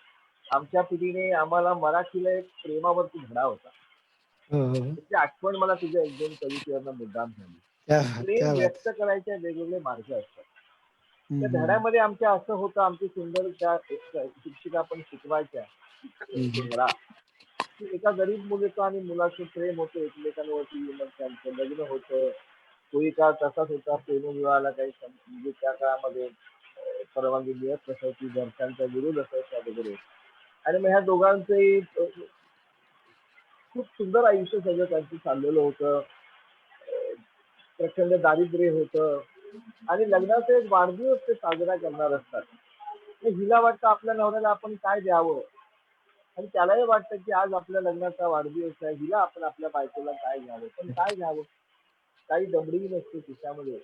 आमच्या पिढीने आम्हाला मराठीला एक प्रेमावरती धडा होता. त्याची आठवण मला तुझ्या 1-2 कवितेवरनं मुद्दाम झाली. प्रेम व्यक्त करायचे वेगवेगळे मार्ग असतात. त्या धड्यामध्ये आमच्या असं होतं, आमची सुंदर त्या शिक्षिका पण शिकवायच्या धडा, की एका गरीब मुलीचं आणि मुलाचं प्रेम होतं एकमेकांवरती, मग त्यांचं लग्न होतं. तोही काळ तसाच होता, प्रेमविवाहाला काही म्हणजे त्या काळामध्ये परवानगी मिळत नसायची, घरच्यांचा विरोध असायचा वगैरे. आणि मग ह्या दोघांचंही खूप सुंदर आयुष्य सगळं त्यांचं चाललेलं होतं. प्रचंड दारिद्र्य होतं आणि लग्नाचा एक वाढदिवस ते साजरा करणार असतात. हिला वाटतं आपल्या नवऱ्याला आपण काय द्यावं, आणि त्यालाही वाटतं की आज आपल्या लग्नाचा वाढदिवस आहे, हिला आपण आपल्या बायकोला काय द्यावं, पण काय द्यावं, काही दमडीही नसते तिच्यामध्ये.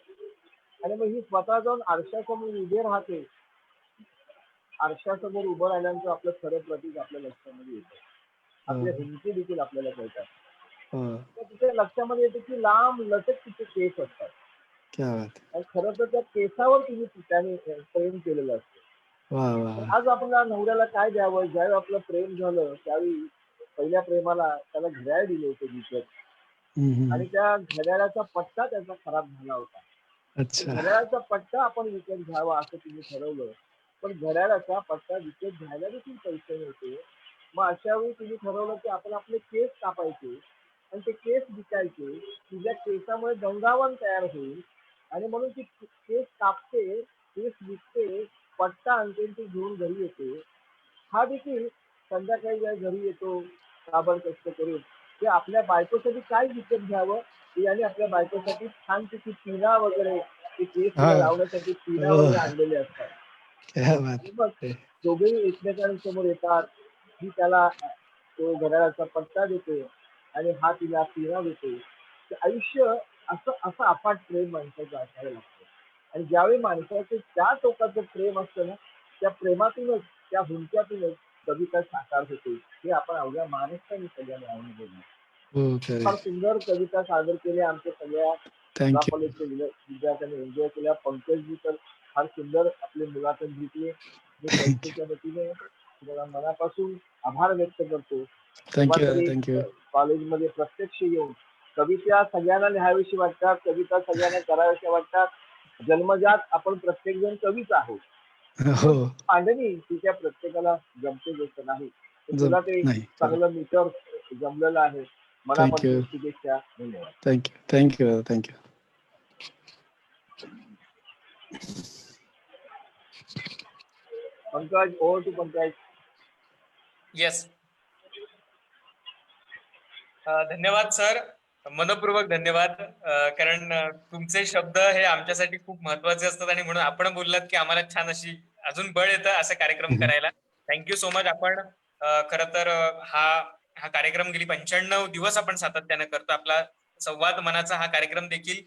आणि मग ही स्वतः जाऊन आरशासमोर उभे राहते. आरशासमोर उभं राहिल्यानंतर आपलं खरं प्रतीक आपल्या लक्षामध्ये येतं, आपल्या हिमती देखील आपल्याला कळतात. तर तिच्या लक्षामध्ये येते की लांब लचक तिचे केस असतात, आणि खरं तर त्या केसावर तिने त्याने प्रेम केलेलं असतं. आज आपल्या नवऱ्याला काय द्यावं, ज्यावेळी आपलं प्रेम झालं त्यावेळी पहिल्या प्रेमाला त्याला घड्याळ दिले होते विकत, आणि त्या घड्याळाचा पट्टा त्याचा खराब झाला होता. घड्याळाचा पट्टा आपण विकत घ्यावा असं तिने ठरवलं, पण घड्याळाचा पट्टा विकत घ्यायला देखील पैसे नव्हते. मग अशा वेळी तिने ठरवलं की आपण आपले केस कापायचे आणि ते केस विकायचे. तिच्या केसामुळे गंगावन तयार होईल, आणि म्हणून ती केस कापते, केस विकते, पट्टा आणते, ती घेऊन घरी येते. हा देखील संध्याकाळी जेव्हा घरी येतो काबड कष्ट करून, ते आपल्या बायकोसाठी काय विकत घ्यावं, याने आपल्या बायकोसाठी छान तिची पिना वगैरे, ते केस तिला लावण्यासाठी पिना वगैरे आणलेले असतात. आणि मग दोघेही एकमेकांसमोर येतात. ही त्याला तो घड्याळाचा पट्टा देते आणि हा तिला पिना देते. ते आयुष्य असं असं अफाट प्रेम माणसाचं असायला लागतं. आणि ज्यावेळी माणसाचं त्या टोकाचं प्रेम असतं ना, त्या प्रेमातूनच, त्या हुंक्यातूनच कविता साकार होते. हे आपण अवघ्या महाराष्ट्राने सगळ्यांनी अनुभवलं. फार सुंदर कविता सादर केल्या आमच्या सगळ्या कला कॉलेजच्या विद्यार्थ्यांनी, एन्जॉय केल्या. पंकजजी तर फार सुंदर आपली मुलाखत घेतली. मी संस्थेच्या वतीने तुम्हाला मनापासून आभार व्यक्त करतो. कॉलेजमध्ये प्रत्यक्ष येऊन कविता सगळ्यांना लिहावीशी वाटतात, कविता सगळ्यांना कराव्याशा वाटतात. जन्मजात आपण प्रत्येक जण कवीच आहोत. मांडणी तिच्या प्रत्येकाला जमते गोष्ट नाही. तुला ते चांगलं मीटर जमलेलं आहे. मनापासून शुभेच्छा. धन्यवाद. Thank you. Pankaj, over to Pankaj. Yes, धन्यवाद सर, मनपूर्वक धन्यवाद. कारण तुमचे शब्द हे आमच्यासाठी खूप महत्वाचे असतात, आणि म्हणून आपण बोललात की आम्हाला छान अशी अजून बळ येतं असा कार्यक्रम करायला. Thank you so much. आपण खरं तर हा कार्यक्रम गेली 95 दिवस आपण सातत्यानं करतो. आपला संवाद मनाचा हा कार्यक्रम देखील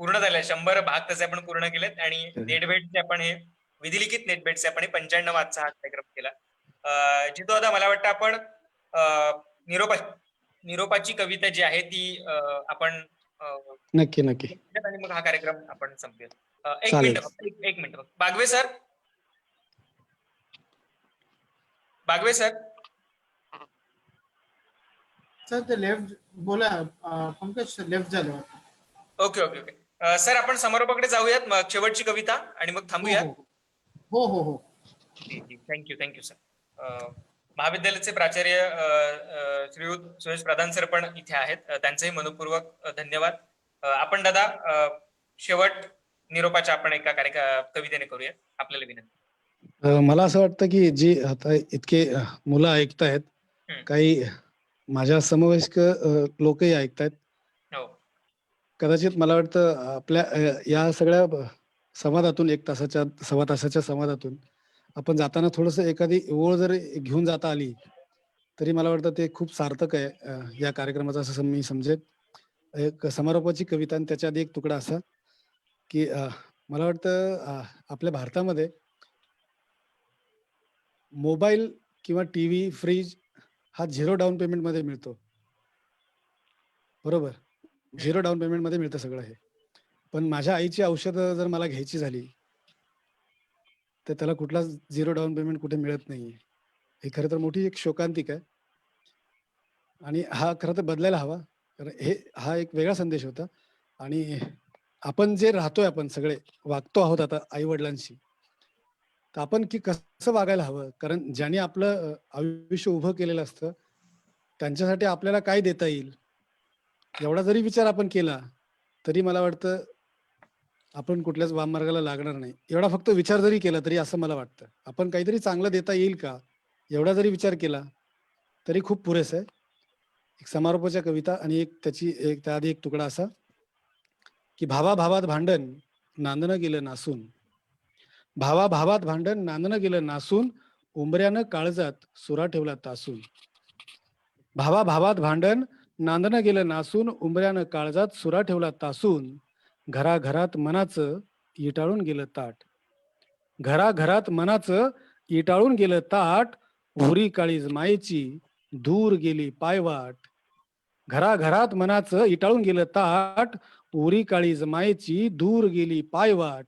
पूर्ण झालाय. 100 भाग त्याचे आपण पूर्ण केलेत, आणि नेटभेटचे आपण हे विधिलिखित नेटभेटचे आपण 95 आजचा हा कार्यक्रम केला. जितू दादा, मला वाटतं आपण निरोपाची कविता जी आहे ती आपण नक्की. आणि मग हा कार्यक्रम आपण संपेल. एक मिनिट. बागवे सर. सर ते लेफ्ट बोला. पंकज लेफ्ट झालं. ओके. सर, आपण समारोपाकडे जाऊयात, मग शेवटची कविता, आणि मग थांबूया. हो. Thank you sir. महाविद्यालयाचे प्राचार्य श्रीयुत सुरेश प्रधान सर पण इथे आहेत. त्यांचेही मनपूर्वक धन्यवाद. आपण दादा शेवट निरोपाच्या आपण एका कवितेने करूया, आपल्याला विनंती. मला असं वाटतं की जी आता इतके मुलं ऐकतायत, काही माझ्या समवयस्क लोकही ऐकतायत. कदाचित मला वाटतं आपल्या या सगळ्या संवादातून, 1 तासाच्या संवादातून आपण जाताना थोडस एखादी ओळ जर घेऊन जाता आली तरी मला वाटतं ते खूप सार्थक आहे या कार्यक्रमाचा, असं मी समजेल. एक समारोपाची कविता आणि त्याच्या आधी एक तुकडा असा की मला वाटतं आपल्या भारतामध्ये मोबाईल किंवा टीव्ही, फ्रीज हा 0 डाउन पेमेंट मध्ये मिळतो. बरोबर, 0 डाउन पेमेंट मध्ये मिळतं सगळं हे. पण माझ्या आईची औषधं जर मला घ्यायची झाली, तर त्याला कुठलाच 0 डाउन पेमेंट कुठे मिळत नाहीये. ही खरं तर मोठी एक शोकांतिका आहे आणि हा खरं तर बदलायला हवा. कारण हा एक वेगळा संदेश होता आणि आपण जे राहतोय, आपण सगळे वागतो आहोत आता आई-वडिलांशी, तर आपण की कसं वागायला हवं? कारण ज्यांनी आपलं आयुष्य उभं केलेलं असतं, त्यांच्यासाठी आपल्याला काय देता येईल? एवढा जरी विचार आपण केला, तरी मला वाटतं आपण कुठल्याच वाममार्गाला लागणार नाही. एवढा फक्त विचार जरी केला तरी असं मला वाटतं. आपण काहीतरी चांगलं देता येईल का? एवढा जरी विचार केला, तरी खूप पुरेसं आहे. एक समारोपाच्या कविता आणि त्याआधी एक तुकडा असा, की भावाभावात भांडण नांदणं गेलं नासून. भावाभावात भांडण नांदणं गेलं नासून, उंबऱ्यानं काळजात सुरा ठेवला तासून. भावाभावात भांडण नांदणं गेलं नासून, उंबऱ्यानं काळजात सुरा ठेवला तासून. घराघरात मनाचं इटाळून गेलं ताट. घराघरात मनाचं इटाळून गेलं ताट. उरी काळीज मायेची दूर गेली पायवाट. घराघरात मनाचं इटाळून गेलं ताट. उरी काळीज मायेची दूर गेली पायवाट.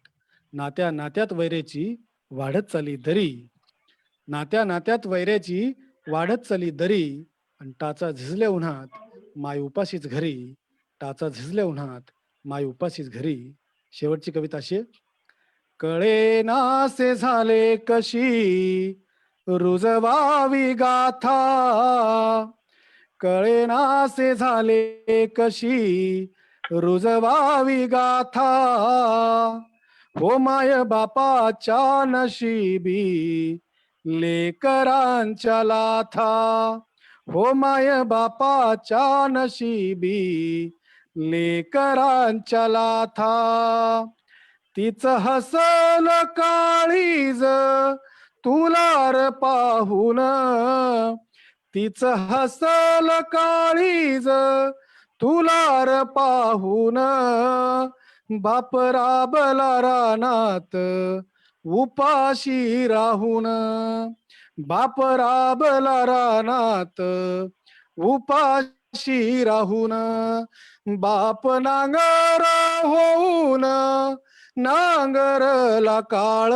नात्या नात्यात वैरेची वाढत चाली दरी. नात्या नात्यात वैऱ्याची वाढत चाली दरी. आणि टाचा झिजल्या उन्हात माय उपाशीच घरी. टाचा झिजल्या उन्हात माय उपाशीच घरी. शेवटची कविता अशी आहे. कळे नासे झाले कशी रुजवावी गाथा. कळे नासे झाले कशी रुजवावी गाथा. हो माय बापाच्या नशिबी लेकरांच्या लाथा. हो माय बापाच्या नशिबी लेकरांच्या लाथा. तीच हसल काळीज तुलार पाहून. तीच हसल काळीज तुलार पाहून. बाप राबला रानात उपाशी राहून. बाप राबला रानात उपाशी राहून. बाप नांगर होऊन नांगरला काळ.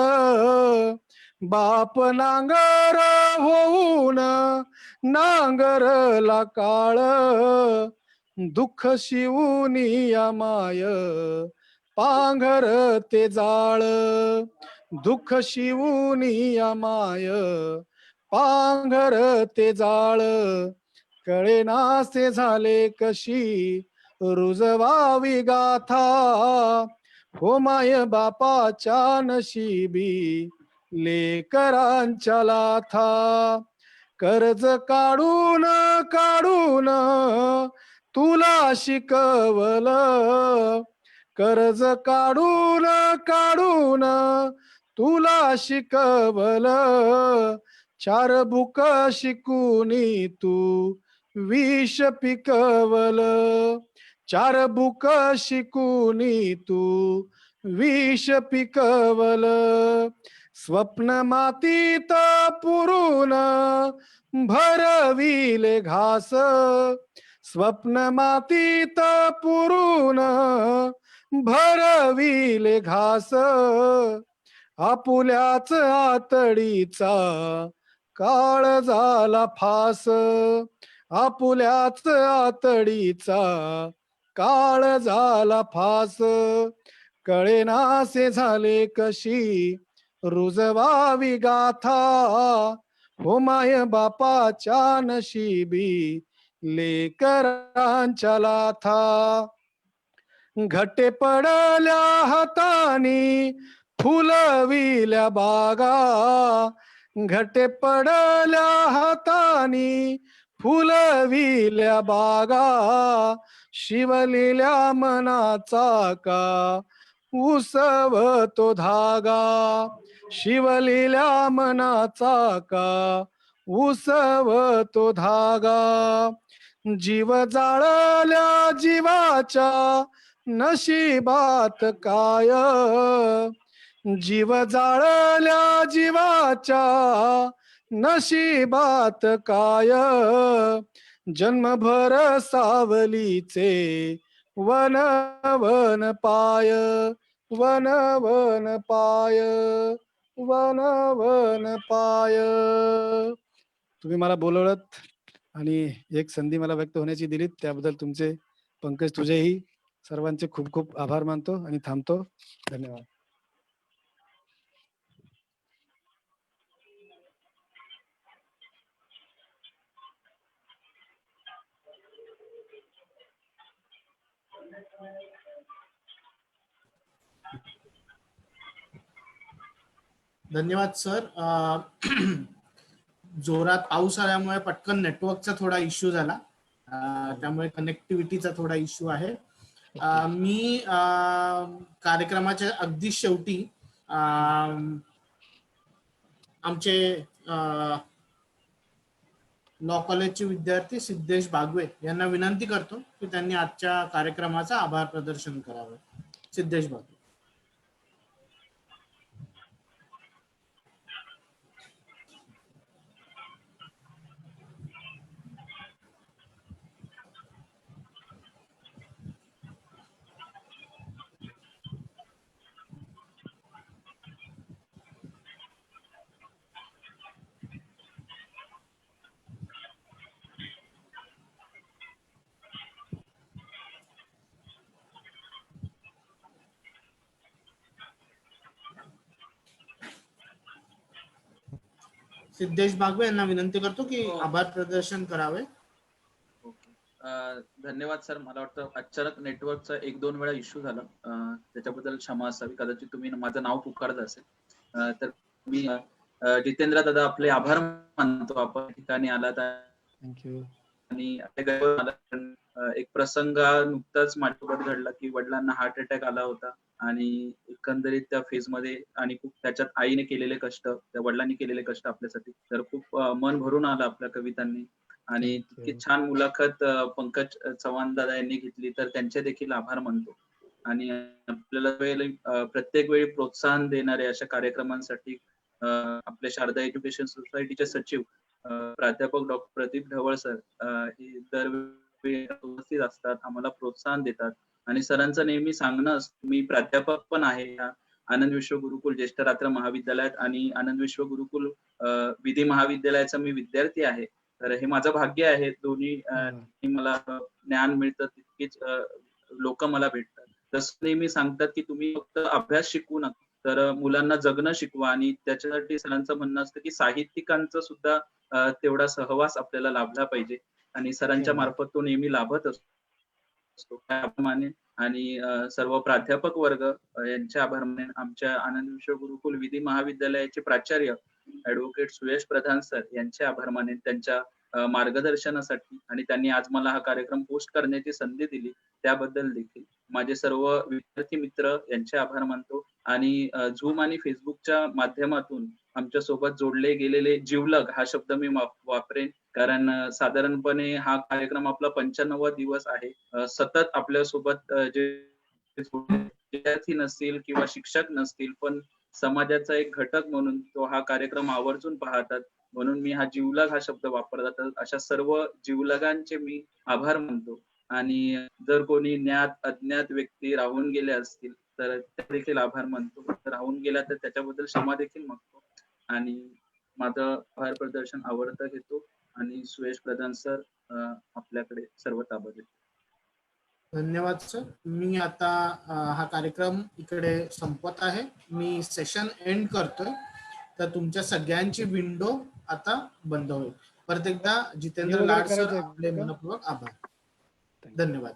बाप नांगर होऊन नांगरला काळ. दुःख शिवूनी माय पांघर ते जाळ. दुःख शिवूनी माय पांघर ते जाळ. कळे नासे झाले कशी रुजवावी गाथा. हो माय बापाच्या नशिबी लेकरांच्या लाथा. कर्ज काढून काढून तुला शिकवलं. कर्ज काढून काढून तुला शिकवलं. चार बुक शिकूनी तू विष पिकवलं. चार बुक शिकूनी तू विष पिकवलं. स्वप्न मातीत पुरून भरविले घास. स्वप्न मातीत पुरून भरविले घास. आपुल्याच आतडीचा काळ झाला फास. आपुल्याच आतडीचा काळ झाला फास. कळेनासे झाले कशी रुजवावी गाथा. हो माय बापाच्या नशिबी लेकरांच्या लाथा. घटे पडल्या हातानी फुलविल्या बागा. घटे पडल्या हातानी फुलविल्या बागा. शिवलेल्या मनाचा का उसवतो धागा. शिवलेल्या मनाचा का उसवतो धागा. जीव जाळल्या जीवाच्या नशिबात काय. जीव जाळल्या जीवाच्या नशिबात काय जन्मभर सावलीचे वन वन पाय वन वन पाय वन वन पाय. तुम्ही मला बोलवलं आणि एक संधी मला व्यक्त होण्याची दिलीत त्याबद्दल तुमचे, पंकज तुझेही सर्वांचे खूप खूप आभार मानतो आणि थांबतो. धन्यवाद. धन्यवाद सर. जोरात पाऊस आल्यामुळे पटकन नेटवर्कचा थोडा इश्यू झाला, त्यामुळे कनेक्टिव्हिटीचा थोडा इश्यू आहे. मी कार्यक्रमाच्या अगदी शेवटी आमचे लॉ कॉलेजचे विद्यार्थी सिद्धेश बागवे यांना विनंती करतो की त्यांनी आजच्या कार्यक्रमाचा आभार प्रदर्शन करावे. सिद्धेश बागवे. सिद्धेश बागवे यांना विनंती करतो की आभार प्रदर्शन करावे. धन्यवाद सर. मला वाटतं अचानक नेटवर्कचा 1-2 वेळा इश्यू झाला, त्याच्याबद्दल क्षमा असावी. कदाचित तुम्ही माझं नाव पुकारलं असेल. तर मी जितेंद्र दादा आपले आभार मानतो, आपण ठिकाणी आलात. थँक्यू. आणि एक प्रसंग नुकताच माझ्यासोबत घडला की वडिलांना हार्ट अटॅक आला होता आणि एकंदरीत त्या फेज मध्ये आणि खूप त्याच्यात आईने केलेले कष्ट, त्या वडिलांनी केलेले कष्ट आपल्यासाठी, तर खूप मन भरून आलं आपल्या कवितांनी. आणि तितकी छान मुलाखत पंकज चव्हाण दादा यांनी घेतली, तर त्यांचे देखील आभार मानतो. आणि आपल्याला प्रत्येक वेळी प्रोत्साहन देणारे अशा कार्यक्रमांसाठी आपल्या शारदा एज्युकेशन सोसायटीचे सचिव प्राध्यापक डॉक्टर प्रदीप ढवळ सर हे दरवेळी उपस्थित असतात, आम्हाला प्रोत्साहन देतात. आणि सरांचं नेहमी सांगणं असतं, मी प्राध्यापक पण आहे या आनंद विश्व गुरुकुल ज्येष्ठ रात्र महाविद्यालयात आणि आनंद विश्व गुरुकुल विधी महाविद्यालयाचा मी विद्यार्थी आहे. तर हे माझं भाग्य आहे. दोन्ही मला ज्ञान मिळतं, तितकीच लोक मला भेटतात. जसं नेहमी सांगतात की तुम्ही फक्त अभ्यास शिकवू नका, तर मुलांना जगणं शिकवा. आणि त्याच्यासाठी सरांचं म्हणणं असतं की साहित्यिकांचं सुद्धा तेवढा सहवास आपल्याला लाभला पाहिजे. आणि सरांच्या मार्फत तो नेहमी लाभत असतो. त्याप्रमाणे आणि सर्व प्राध्यापक वर्ग यांचे आभार मानेन. आमच्या आनंद विश्व गुरुकुल विधी महाविद्यालयाचे प्राचार्य ऍडव्होकेट सुयश प्रधान सर यांचे आभार मानेन त्यांच्या मार्गदर्शनासाठी. आणि त्यांनी आज मला हा कार्यक्रम पोस्ट करण्याची संधी दिली त्याबद्दल देखील. माझे सर्व विद्यार्थी मित्र यांचे आभार मानतो. आणि झूम आणि फेसबुकच्या माध्यमातून आमच्या सोबत जोडले गेलेले जिवलग हा शब्द मी वापरेन, कारण साधारणपणे हा कार्यक्रम आपला 95वा दिवस आहे. सतत आपल्या सोबत जे विद्यार्थी नसतील किंवा शिक्षक नसतील, पण समाजाचा एक घटक म्हणून तो हा कार्यक्रम आवर्जून पाहतात, म्हणून मी हा जिवलग हा शब्द वापरला. अशा सर्व जिवलगांचे मी आभार मानतो. आणि जर कोणी ज्ञात अज्ञात व्यक्ती राहून गेले असतील तर त्या देखील आभार मानतो. राहून गेला तर त्याच्याबद्दल क्षमा देखील मागतो. आणि माझं आभार प्रदर्शन आवडतं घेतो आणि सुयश प्रधान सर आपल्याकडे सर्व ताबा देतो. धन्यवाद सर. मी आता हा कार्यक्रम इकडे संपत आहे. मी सेशन एंड करतोय, तर तुमच्या सगळ्यांची विंडो आता बंद होईल. परत एकदा जितेंद्र लाड सर आपले मनपूर्वक आभार. धन्यवाद.